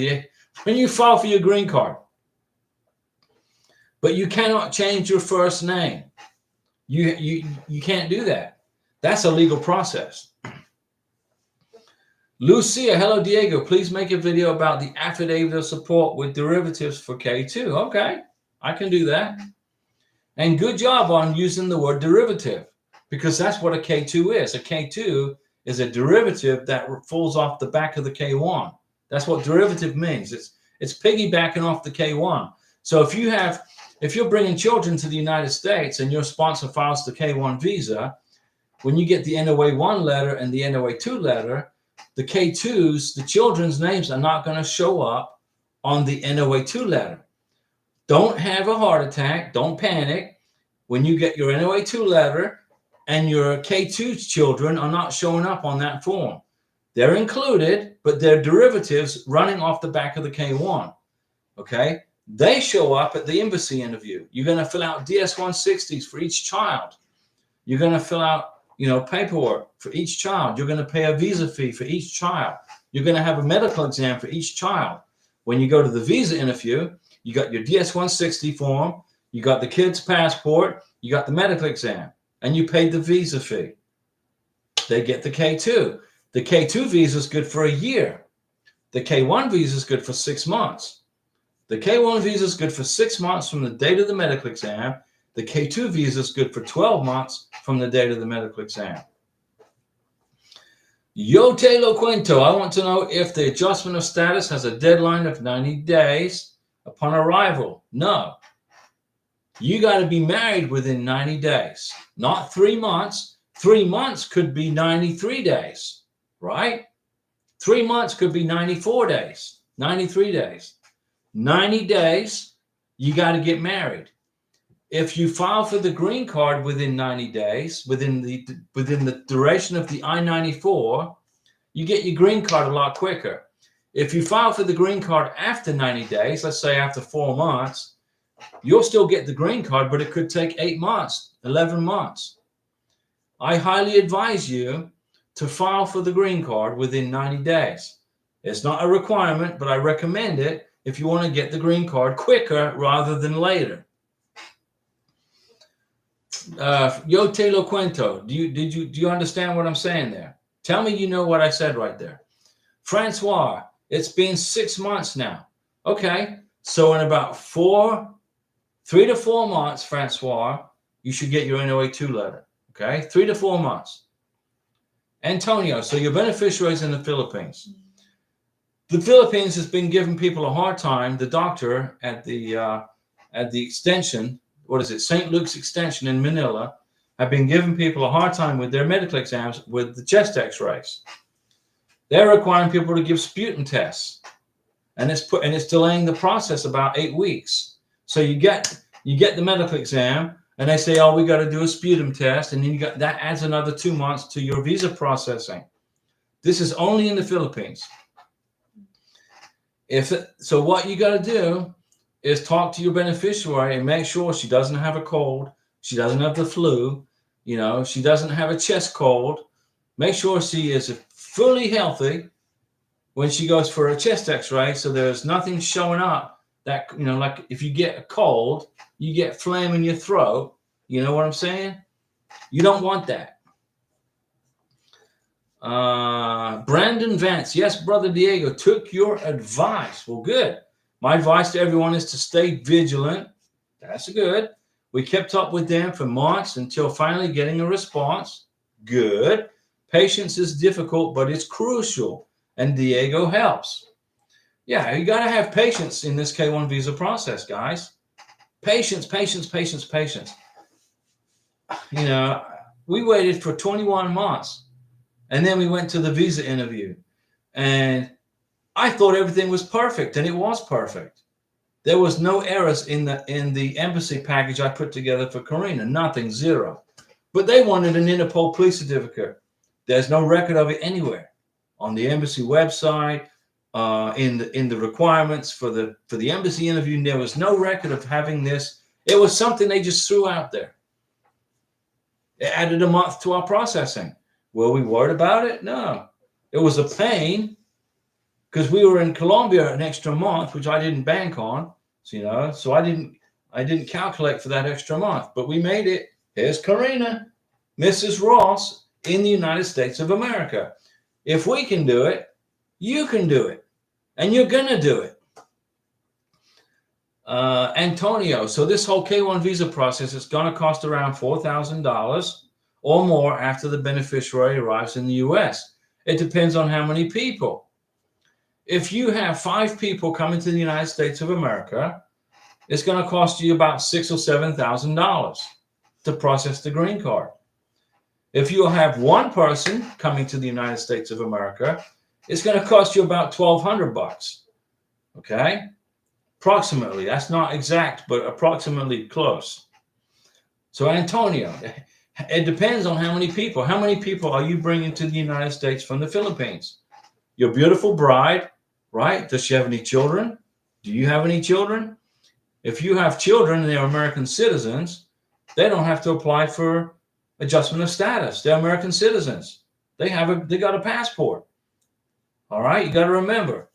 when you file for your green card. But you cannot change your first name. You can't do that. That's a legal process. Lucia, hello Diego. Please make a video about the affidavit of support with derivatives for K2. Okay, I can do that. And good job on using the word derivative, because that's what a K2 is. A K2 is a derivative that falls off the back of the K1. That's what derivative means. It's piggybacking off the K1. So if you're bringing children to the United States and your sponsor files the K1 visa, when you get the NOA 1 letter and the NOA 2 letter, the K2s, the children's names are not going to show up on the NOA 2 letter. Don't have a heart attack. Don't panic. When you get your NOA 2 letter and your K2 children are not showing up on that form. They're included, but they're derivatives running off the back of the K1. Okay? They show up at the embassy interview. You're going to fill out DS-160s for each child. You're going to fill out, paperwork for each child. You're going to pay a visa fee for each child. You're going to have a medical exam for each child. When you go to the visa interview, you got your DS-160 form, you got the kid's passport, you got the medical exam, and you paid the visa fee. They get the K2. The K2 visa is good for a year. The K1 visa is good for 6 months. The K1 visa is good for 6 months from the date of the medical exam. The K2 visa is good for 12 months from the date of the medical exam. Yo te lo cuento. I want to know if the adjustment of status has a deadline of 90 days upon arrival. No. You got to be married within 90 days, not 3 months. 3 months could be 93 days, right? 3 months could be 94 days, 93 days. 90 days, you got to get married. If you file for the green card within 90 days, within the duration of the I-94, you get your green card a lot quicker. If you file for the green card after 90 days, let's say after 4 months, you'll still get the green card, but it could take 8 months, 11 months. I highly advise you to file for the green card within 90 days. It's not a requirement, but I recommend it if you want to get the green card quicker rather than later. Yo te lo cuento. Do you understand what I'm saying there? Tell me you know what I said right there. Francois, it's been 6 months now. Okay, so in about 3 to 4 months, Francois, you should get your NOA 2 letter. Okay, 3 to 4 months. Antonio, so your beneficiary is in the Philippines. The Philippines has been giving people a hard time. The doctor at the extension, what is it, St. Luke's Extension in Manila, have been giving people a hard time with their medical exams with the chest x-rays. They're requiring people to give sputum tests, and it's delaying the process about 8 weeks. So you get the medical exam, and they say, oh, we got to do a sputum test, and then that adds another 2 months to your visa processing. This is only in the Philippines. So what you got to do is talk to your beneficiary and make sure she doesn't have a cold, she doesn't have the flu, she doesn't have a chest cold. Make sure she is fully healthy when she goes for a chest x-ray, so there's nothing showing up that, like if you get a cold, you get phlegm in your throat. You know what I'm saying? You don't want that. Brandon Vance, yes, brother Diego, took your advice. Well, good. My advice to everyone is to stay vigilant. That's good. We kept up with them for months until finally getting a response. Good. Patience is difficult, but it's crucial, and Diego helps. Yeah, you got to have patience in this K1 visa process, guys. Patience, patience, patience, patience. We waited for 21 months, and then we went to the visa interview, and I thought everything was perfect, and it was perfect. There was no errors in the embassy package I put together for Karina. Nothing, zero. But they wanted an Interpol police certificate. There's no record of it anywhere on the embassy website, in the requirements for the embassy interview. There was no record of having this. It was something they just threw out there. It added a month to our processing. Were we worried about it? No. It was a pain because we were in Colombia an extra month, which I didn't bank on. So, so I didn't calculate for that extra month, but we made it. Here's Karina, Mrs. Ross in the United States of America. If we can do it, you can do it, and you're going to do it. Antonio, so this whole K1 visa process is going to cost around $4,000 or more after the beneficiary arrives in the U.S. It depends on how many people. If you have 5 people coming to the United States of America, it's going to cost you about $6,000 or $7,000 to process the green card. If you have 1 person coming to the United States of America, it's going to cost you about $1,200. Okay? Approximately. That's not exact, but approximately close. So, Antonio, it depends on how many people. How many people are you bringing to the United States from the Philippines? Your beautiful bride, right? Does she have any children? Do you have any children? If you have children and they're American citizens, they don't have to apply for adjustment of status. They're American citizens. They got a passport. All right, you got to remember,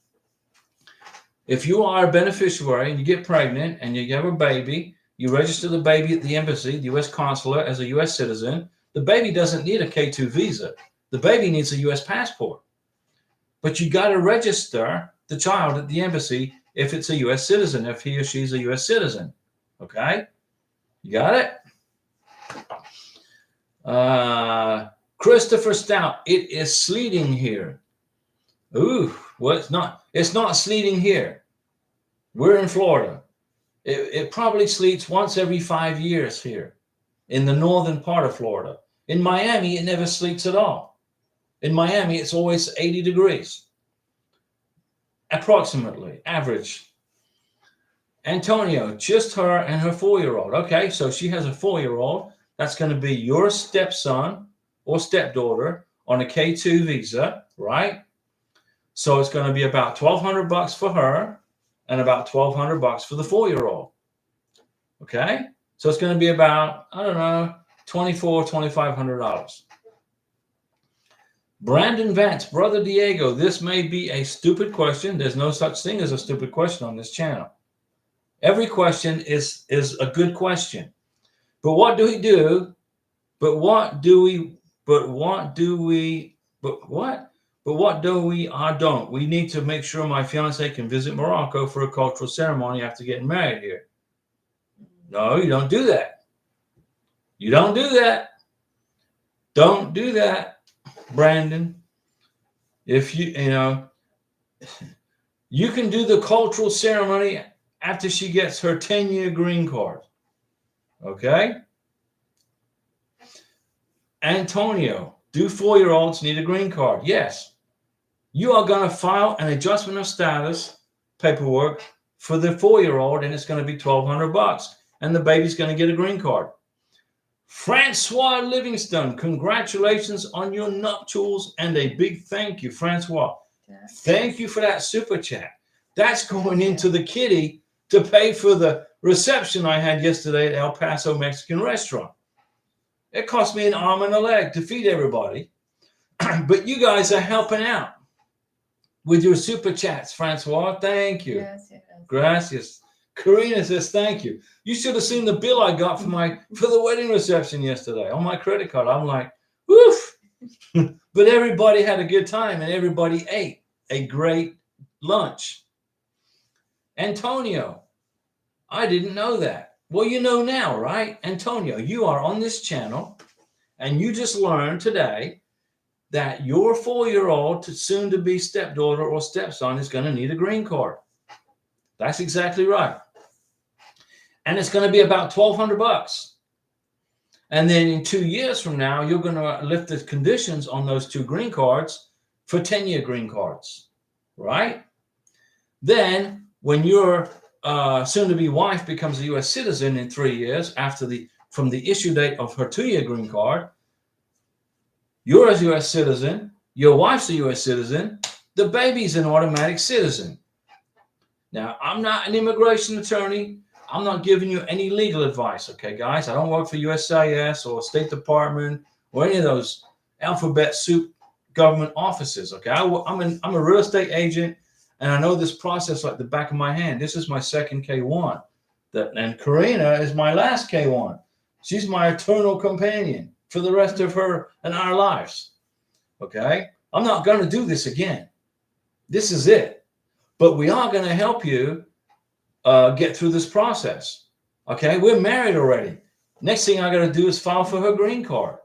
if you are a beneficiary and you get pregnant and you have a baby, you register the baby at the embassy, the U.S. consulate, as a U.S. citizen. The baby doesn't need a K2 visa. The baby needs a U.S. passport. But you got to register the child at the embassy if it's a U.S. citizen, if he or she's a U.S. citizen. Okay? You got it? Christopher Stout, it is sleeting here. Ooh, well, it's not sleeting here. We're in Florida. It probably sleets once every 5 years here in the northern part of Florida. In Miami, it never sleets at all. In Miami, it's always 80 degrees. Approximately, average. Antonio, just her and her 4-year-old. Okay, so she has a 4-year-old. That's going to be your stepson or stepdaughter on a K2 visa, right? So it's going to be about $1,200 for her and about $1,200 for the 4-year-old. Okay? So it's going to be about, I don't know, $2,500. Brandon Vance, Brother Diego, this may be a stupid question. There's no such thing as a stupid question on this channel. Every question is a good question. But what do we do? But what do we don't? We need to make sure my fiance can visit Morocco for a cultural ceremony after getting married here. No, you don't do that. You don't do that. Don't do that, Brandon. If you can do the cultural ceremony after she gets her 10-year green card. Okay? Antonio, do 4-year-olds need a green card? Yes. You are going to file an adjustment of status paperwork for the 4-year-old, and it's going to be $1,200, and the baby's going to get a green card. Francois Livingston, congratulations on your nuptials, and a big thank you, Francois. Thank you for that super chat. That's going into the kitty to pay for the reception I had yesterday at El Paso Mexican restaurant. It cost me an arm and a leg to feed everybody. But you guys are helping out with your super chats, Francois. Thank you. Yes. Gracias. Karina says thank you. You should have seen the bill I got for the wedding reception yesterday on my credit card. I'm like, woof. But everybody had a good time and everybody ate a great lunch. Antonio, I didn't know that. Well, you know now, right? Antonio, you are on this channel and you just learned today that your 4-year-old soon-to-be stepdaughter or stepson is going to need a green card. That's exactly right. And it's going to be about $1,200. And then in 2 years from now, you're going to lift the conditions on those 2 green cards for 10-year green cards, right? Then when your soon-to-be wife becomes a U.S. citizen in 3 years from the issue date of her 2-year green card, you're a U.S. citizen, your wife's a U.S. citizen, the baby's an automatic citizen. Now, I'm not an immigration attorney. I'm not giving you any legal advice, okay, guys? I don't work for USCIS or State Department or any of those alphabet soup government offices, okay? I'm a real estate agent, and I know this process like the back of my hand. This is my second K1, and Karina is my last K1. She's my eternal companion for the rest of her and our lives, okay? I'm not going to do this again. This is it. But we are going to help you get through this process. Okay, we're married already. Next thing I got to do is file for her green card.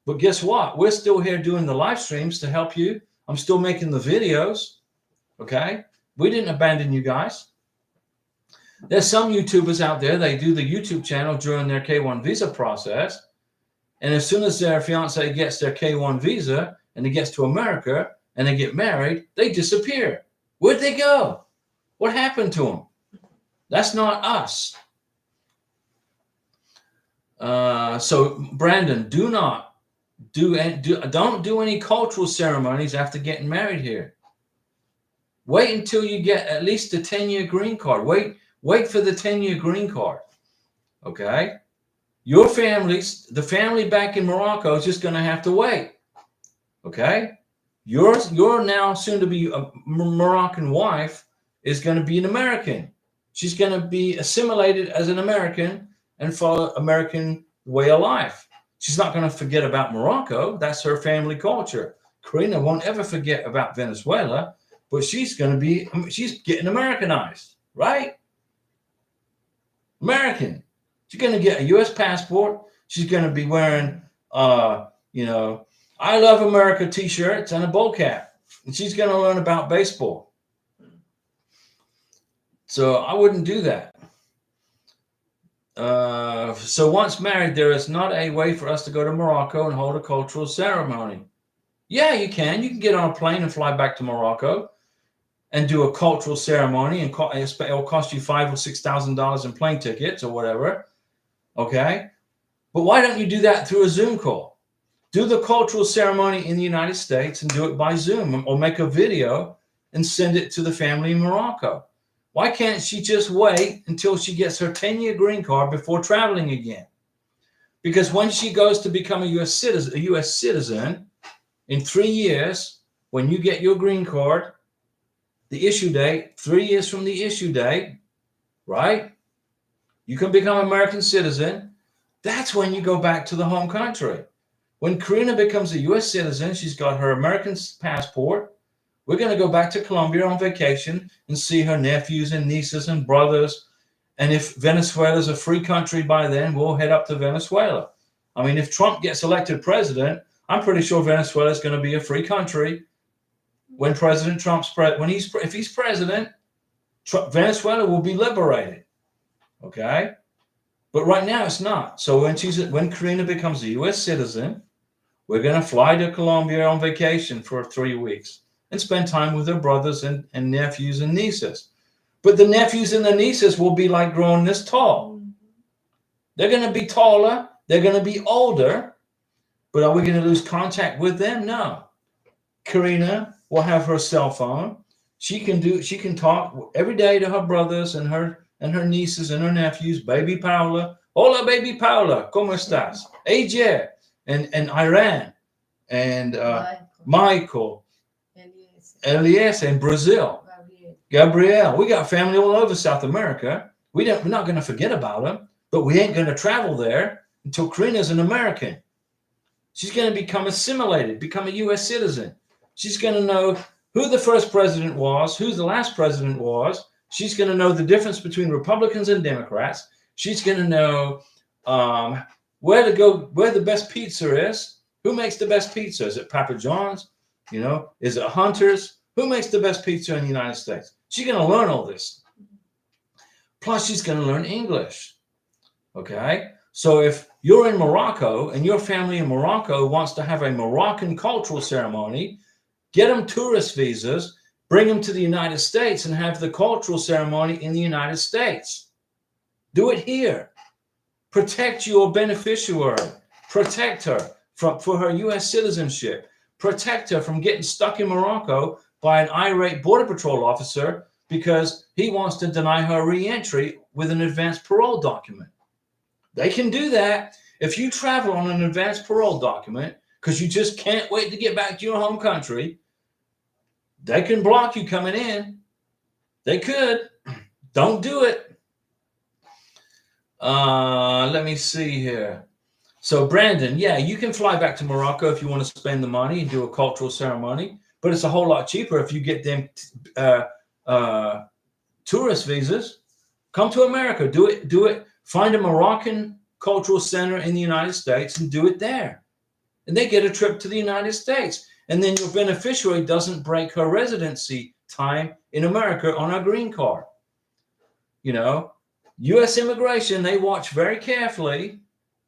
But guess what? We're still here doing the live streams to help you. I'm still making the videos. Okay, we didn't abandon you guys. There's some YouTubers out there, they do the YouTube channel during their K1 visa process. And as soon as their fiance gets their K1 visa and he gets to America and they get married, they disappear. Where'd they go? What happened to them? That's not us. So Brandon, don't do any cultural ceremonies after getting married here. Wait until you get at least a 10-year green card. Wait for the 10-year green card. Okay? Your families, the family back in Morocco is just going to have to wait. Okay? Your now soon to be a Moroccan wife is going to be an American. She's going to be assimilated as an American and follow American way of life. She's not going to forget about Morocco. That's her family culture. Karina won't ever forget about Venezuela, but she's getting Americanized, right? American. She's going to get a U.S. passport. She's going to be wearing, I Love America t-shirts and a bowl cap. And she's going to learn about baseball. So I wouldn't do that. So once married, there is not a way for us to go to Morocco and hold a cultural ceremony. Yeah, you can. You can get on a plane and fly back to Morocco and do a cultural ceremony, and it'll cost you $5,000 or $6,000 in plane tickets or whatever. Okay, but why don't you do that through a Zoom call? Do the cultural ceremony in the United States and do it by Zoom, or make a video and send it to the family in Morocco. Why can't she just wait until she gets her 10-year green card before traveling again? Because when she goes to become a U.S. citizen in 3 years, when you get your green card, the issue date, 3 years from the issue date, right? You can become an American citizen. That's when you go back to the home country. When Karina becomes a U.S. citizen, she's got her American passport. We're going to go back to Colombia on vacation and see her nephews and nieces and brothers. And if Venezuela's a free country by then, we'll head up to Venezuela. I mean, if Trump gets elected president, I'm pretty sure Venezuela is going to be a free country when President Trump's if he's president. Venezuela will be liberated. Okay, but right now it's not. So when Karina becomes a U.S. citizen, we're going to fly to Colombia on vacation for 3 weeks and spend time with her brothers and nephews and nieces. But the nephews and the nieces will be like growing this tall. They're going to be taller. They're going to be older. But are we going to lose contact with them? No. Karina will have her cell phone. She can talk every day to her brothers and her nieces and her nephews. Baby Paula. Hola, baby Paula. ¿Cómo estás? AJ and Iran and Michael. Elias in Brazil. Gabrielle. We got family all over South America. We're not going to forget about them, but we ain't going to travel there until Karina's an American. She's going to become assimilated, become a U.S. citizen. She's going to know who the first president was, who the last president was. She's going to know the difference between Republicans and Democrats. She's going to know where to go, where the best pizza is. Who makes the best pizza? Is it Papa John's? Is it Hunter's? Who makes the best pizza in the United States? She's going to learn all this. Plus, she's going to learn English. Okay? So if you're in Morocco and your family in Morocco wants to have a Moroccan cultural ceremony, get them tourist visas, bring them to the United States and have the cultural ceremony in the United States. Do it here. Protect your beneficiary. Protect her for her U.S. citizenship. Protect her from getting stuck in Morocco by an irate Border Patrol officer because he wants to deny her re-entry with an advance parole document. They can do that if you travel on an advance parole document because you just can't wait to get back to your home country. They can block you coming in. They could. Don't do it. Let me see here. So Brandon, yeah, you can fly back to Morocco if you want to spend the money and do a cultural ceremony, but it's a whole lot cheaper if you get them tourist visas. Come to America, do it. Find a Moroccan cultural center in the United States and do it there. And they get a trip to the United States. And then your beneficiary doesn't break her residency time in America on her green card. You know, U.S. immigration, they watch very carefully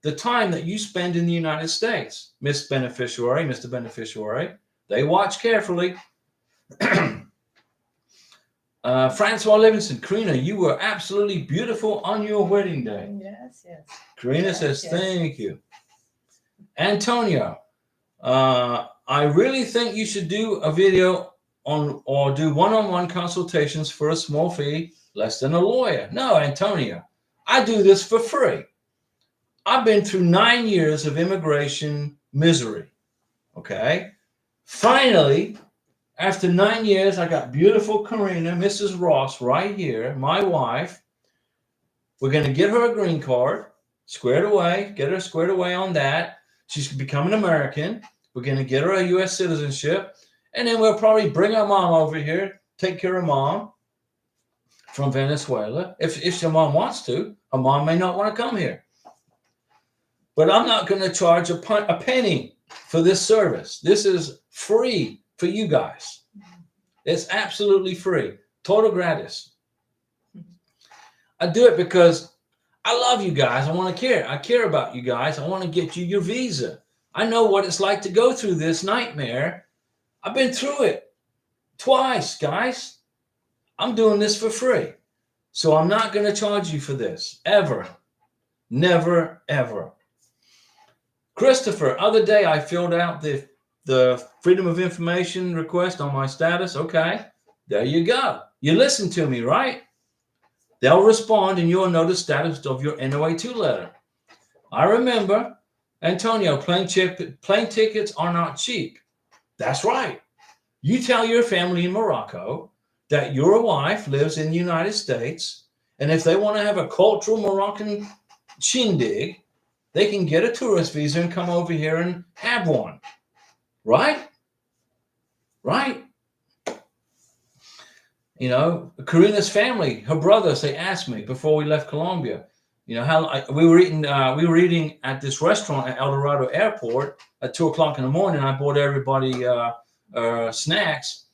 the time that you spend in the United States, Miss Beneficiary, Mr. Beneficiary. They watch carefully. Francois Livingston, Karina, you were absolutely beautiful on your wedding day. Yes, yes. Karina says, thank you. Antonio, I really think you should do a video on or do one-on-one consultations for a small fee, less than a lawyer. No, Antonio, I do this for free. I've been through 9 years of immigration misery. Okay. Finally, after 9 years, I got beautiful Karina, Mrs. Ross, right here, my wife. We're going to get her a green card, squared away, get her squared away on that. She's become an American. We're going to get her a U.S. citizenship. And then we'll probably bring our mom over here, take care of mom from Venezuela. If your mom wants to, her mom may not want to come here. But I'm not going to charge a penny for this service. This is free for you guys. It's absolutely free. Total gratis. I do it because I love you guys. I want to care. I care about you guys. I want to get you your visa. I know what it's like to go through this nightmare. I've been through it twice, guys. I'm doing this for free. So I'm not going to charge you for this. Ever. Never, ever. Christopher, other day I filled out the Freedom of Information request on my status. Okay, there you go. You listen to me, right? They'll respond and you'll know the status of your NOA2 letter. I remember, Antonio, plane tickets are not cheap. That's right. You tell your family in Morocco that your wife lives in the United States, and if they want to have a cultural Moroccan shindig, they can get a tourist visa and come over here and have one. Right? Right? You know, Karina's family, her brothers, they asked me before we left Colombia, you know, how we were eating at this restaurant at El Dorado Airport at 2:00 in the morning. I bought everybody snacks,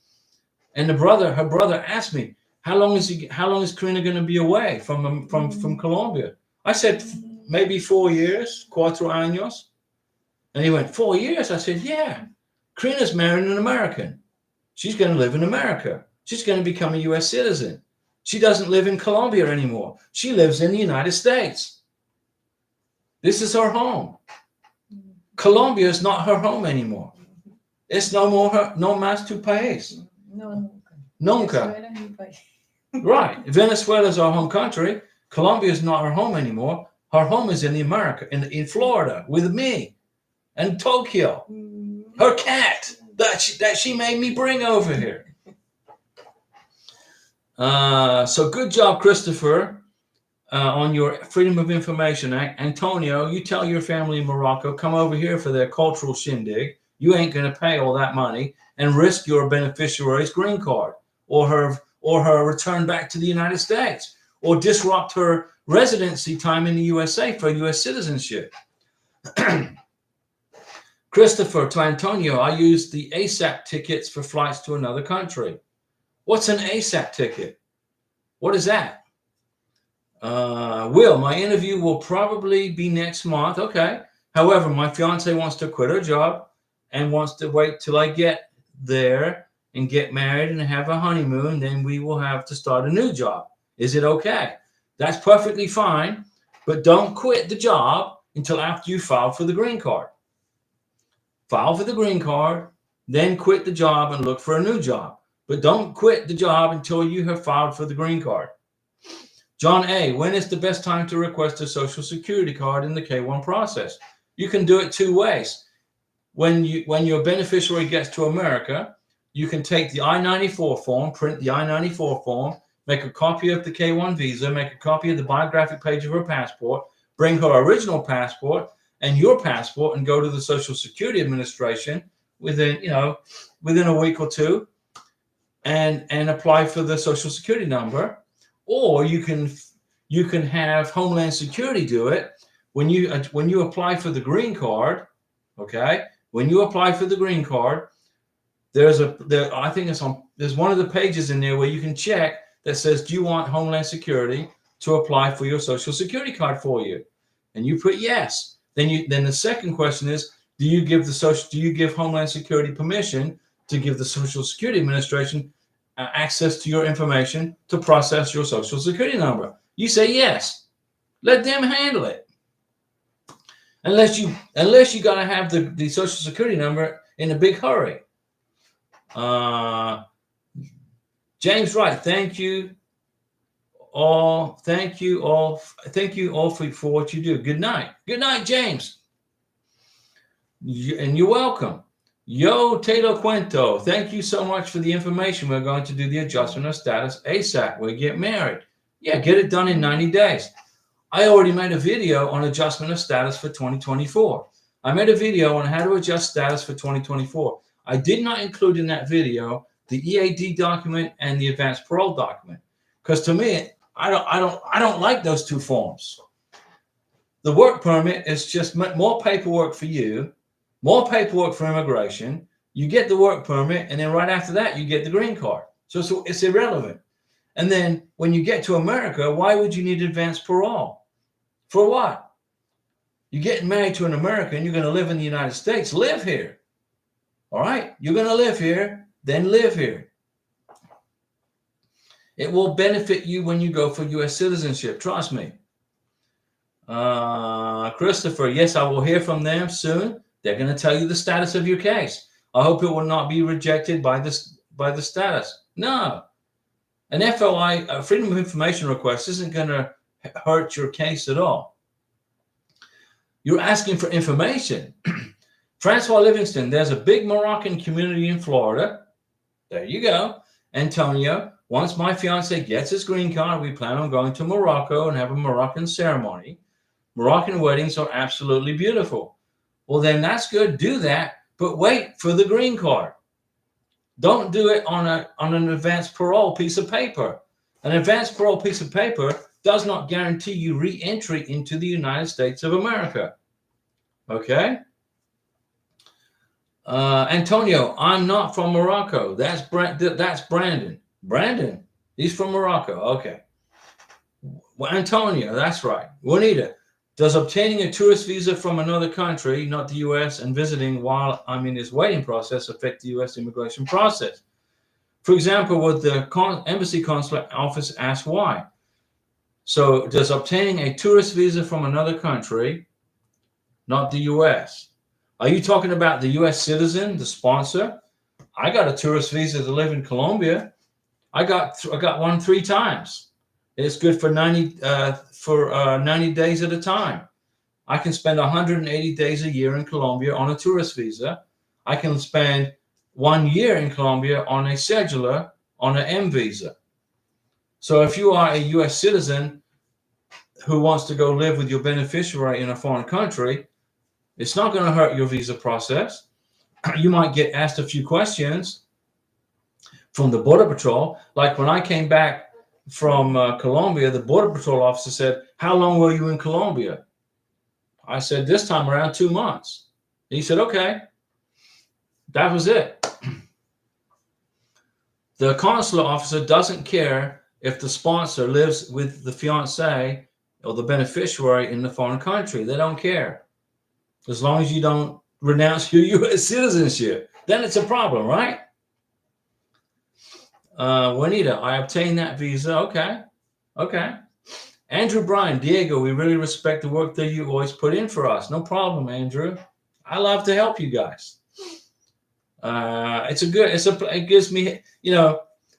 and her brother asked me, how long is Karina going to be away from Colombia? I said, maybe 4 years, 4 años. And he went, 4 years? I said, yeah. Karina's married an American. She's going to live in America. She's going to become a U.S. citizen. She doesn't live in Colombia anymore. She lives in the United States. This is her home. Colombia is not her home anymore. It's no más tu país. No, Nunca. Right. Venezuela is our home country. Colombia is not her home anymore. Her home is in in Florida with me and Tokyo. Her cat that she made me bring over here. So good job, Christopher, on your Freedom of Information Act. Antonio, you tell your family in Morocco, come over here for their cultural shindig. You ain't going to pay all that money and risk your beneficiary's green card or her return back to the United States or disrupt her residency time in the USA for U.S. citizenship. Christopher, to Antonio, I use the ASAP tickets for flights to another country. What's an ASAP ticket? What is that? Will, my interview will probably be next month. Okay. However, my fiance wants to quit her job and wants to wait till I get there and get married and have a honeymoon. Then we will have to start a new job. Is it okay? That's perfectly fine, but don't quit the job until after you file for the green card. File for the green card, then quit the job and look for a new job. but don't quit the job until you have filed for the green card. John A., when is the best time to request a Social Security card in the K-1 process? You can do it two ways. When your beneficiary gets to America, you can take the I-94 form, print the I-94 form, make a copy of the K-1 visa, make a copy of the biographic page of her passport, bring her original passport and your passport, and go to the Social Security Administration within a week or two, and apply for the Social Security number. Or you can have Homeland Security do it when you apply for the green card. Okay, when you apply for the green card, there's one of the pages in there where you can check that says, do you want Homeland Security to apply for your Social Security card for you? And you put yes. Then the second question is, do you give Homeland Security permission to give the Social Security Administration access to your information to process your Social Security number? You say yes. Let them handle it. Unless you got to have the Social Security number in a big hurry. James Wright, thank you all for what you do. Good night, James. And you're welcome. Yo, Taylor Cuento, thank you so much for the information. We're going to do the adjustment of status ASAP. We get married. Yeah, get it done in 90 days. I already made a video on adjustment of status for 2024. I made a video on how to adjust status for 2024. I did not include in that video the EAD document and the advanced parole document, because to me, I don't like those two forms. The work permit is just more paperwork for you, more paperwork for immigration. You get the work permit, and then right after that, you get the green card. So it's irrelevant. And then when you get to America, why would you need advanced parole? For what? You're getting married to an American, you're going to live in the United States, live here. All right? You're going to live here, then live here. It will benefit you when you go for U.S. citizenship. Trust me. Christopher, yes, I will hear from them soon. They're going to tell you the status of your case. I hope it will not be rejected by the status. No. An FOI, a Freedom of Information request, isn't going to hurt your case at all. You're asking for information. Francois Livingston, there's a big Moroccan community in Florida. There you go. Antonio, once my fiance gets his green card, we plan on going to Morocco and have a Moroccan ceremony. Moroccan weddings are absolutely beautiful. Well, then that's good. Do that, but wait for the green card. Don't do it on an advanced parole piece of paper. An advanced parole piece of paper does not guarantee you re-entry into the United States of America. Okay? Antonio, I'm not from Morocco. That's Brandon. Brandon, he's from Morocco. Okay. Well, Antonio, that's right. Juanita, does obtaining a tourist visa from another country, not the U.S., and visiting while I'm in this waiting process affect the U.S. immigration process? For example, would the embassy consulate office ask why? So does obtaining a tourist visa from another country, not the U.S.? Are you talking about the U.S. citizen, the sponsor? I got a tourist visa to live in Colombia. I got one 3 times. It's good for 90 days at a time. I can spend 180 days a year in Colombia on a tourist visa. I can spend 1 year in Colombia on a scheduler on an M visa. So if you are a U.S. citizen who wants to go live with your beneficiary in a foreign country, it's not going to hurt your visa process. You might get asked a few questions from the Border Patrol. Like when I came back from Colombia, the Border Patrol officer said, how long were you in Colombia? I said, this time around 2 months. He said, okay. That was it. The consular officer doesn't care if the sponsor lives with the fiancé or the beneficiary in the foreign country. They don't care. As long as you don't renounce your U.S. citizenship, then it's a problem, right? Juanita, I obtained that visa. Okay. Andrew Bryan, Diego, we really respect the work that you always put in for us. No problem, Andrew. I love to help you guys. It gives me,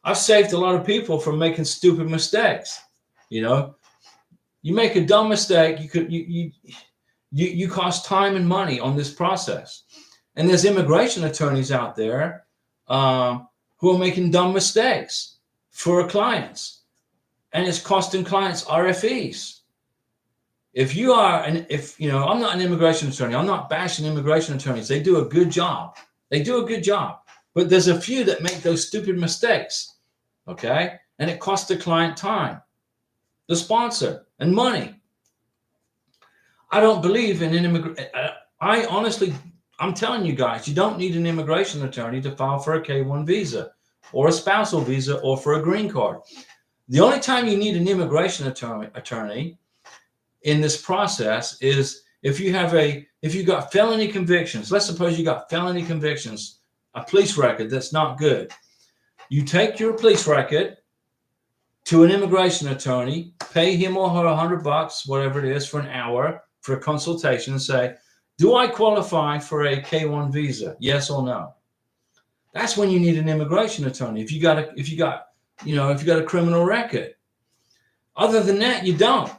I've saved a lot of people from making stupid mistakes. You make a dumb mistake, you cost time and money on this process. And there's immigration attorneys out there who are making dumb mistakes for clients, and it's costing clients RFEs. I'm not an immigration attorney. I'm not bashing immigration attorneys. They do a good job. But there's a few that make those stupid mistakes, okay? And it costs the client time, the sponsor, and money. I don't believe in an immigration. I'm telling you guys, you don't need an immigration attorney to file for a K-1 visa or a spousal visa or for a green card. The only time you need an immigration attorney in this process is if you got felony convictions. Let's suppose you got felony convictions, a police record that's not good. You take your police record to an immigration attorney, pay him or her $100, whatever it is, for an hour for a consultation, and say, do I qualify for a K-1 visa? Yes or no? That's when you need an immigration attorney. If you got a criminal record. Other than that, you don't.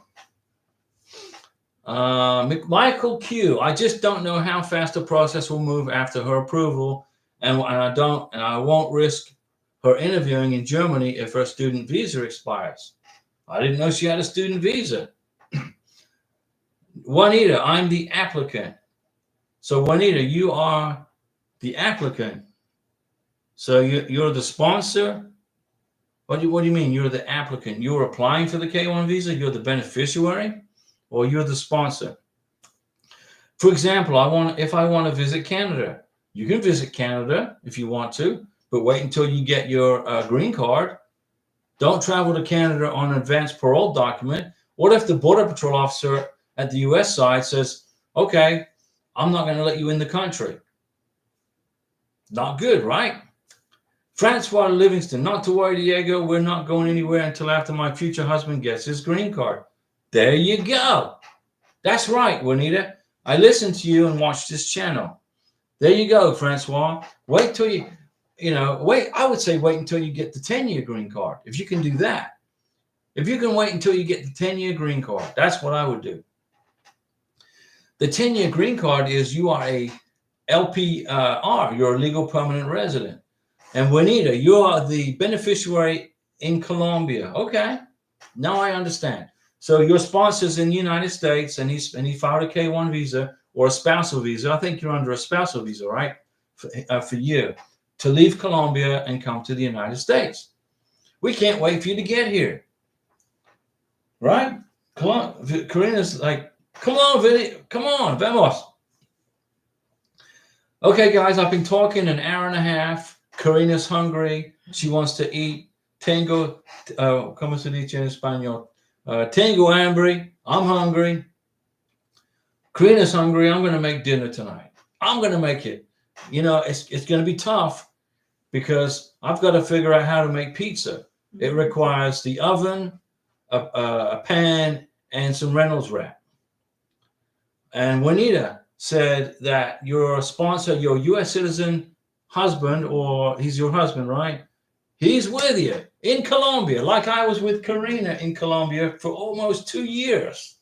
Michael Q. I just don't know how fast the process will move after her approval, and I won't risk her interviewing in Germany if her student visa expires. I didn't know she had a student visa. Juanita, I'm the applicant. So Juanita, you are the applicant. So you're the sponsor. What do you mean? You're the applicant. You're applying for the K-1 visa. You're the beneficiary, or you're the sponsor. For example, if I want to visit Canada, you can visit Canada if you want to, but wait until you get your green card. Don't travel to Canada on an advanced parole document. What if the Border Patrol officer at the U.S. side says, okay, I'm not going to let you in the country? Not good, right? Francois Livingston, not to worry, Diego, we're not going anywhere until after my future husband gets his green card. There you go. That's right, Juanita. I listened to you and watched this channel. There you go, Francois. Wait till I would say wait until you get the 10-year green card. If you can do that. If you can wait until you get the 10-year green card, that's what I would do. The 10-year green card is you are a LPR, you're a legal permanent resident. And Juanita, you are the beneficiary in Colombia. Okay, now I understand. So your sponsor's in the United States, and he filed a K-1 visa or a spousal visa. I think you're under a spousal visa, right? For you to leave Colombia and come to the United States. We can't wait for you to get here, right? Karina's like, come on, Vinny, come on, vamos. Okay, guys, I've been talking an hour and a half. Karina's hungry. She wants to eat. Tengo, ¿cómo se dice en español? Tengo hambre. I'm hungry. Karina's hungry. I'm going to make dinner tonight. I'm going to make it. It's going to be tough because I've got to figure out how to make pizza. It requires the oven, a pan, and some Reynolds wrap. And Juanita said that your sponsor, your U.S. citizen husband, or he's your husband, right? He's with you in Colombia, like I was with Karina in Colombia for almost 2 years.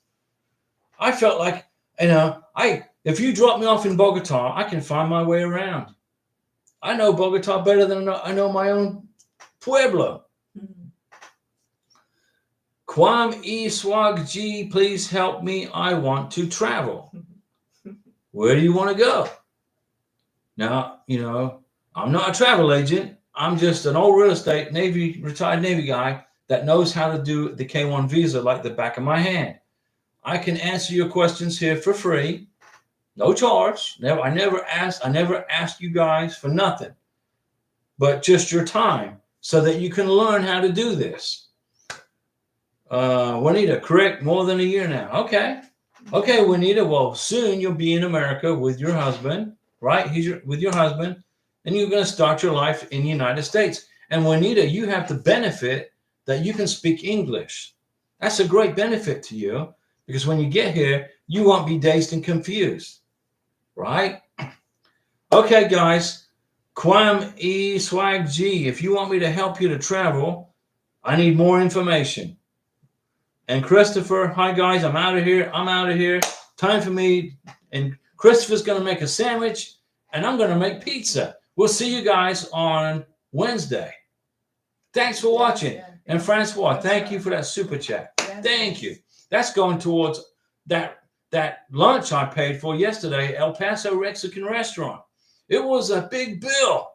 I felt like, if you drop me off in Bogota, I can find my way around. I know Bogota better than I know my own pueblo. Kwam E Swag G, please help me. I want to travel. Where do you want to go? Now, I'm not a travel agent. I'm just an old real estate retired Navy guy that knows how to do the K-1 visa like the back of my hand. I can answer your questions here for free. No charge. I never asked you guys for nothing, but just your time so that you can learn how to do this. Juanita, correct, more than a year now. Okay, Juanita, well, soon you'll be in America with your husband, right? With your husband, and you're going to start your life in the United States. And Juanita, you have the benefit that you can speak English. That's a great benefit to you because when you get here, you won't be dazed and confused, right? Okay, guys, Quam E Swag G, if you want me to help you to travel, I need more information. And Christopher, hi guys, I'm out of here. I'm out of here. Time for me. And Christopher's going to make a sandwich, and I'm going to make pizza. We'll see you guys on Wednesday. Thanks for watching. And Francois, thank you for that super chat. Thank you. That's going towards that lunch I paid for yesterday, El Paso Mexican restaurant. It was a big bill.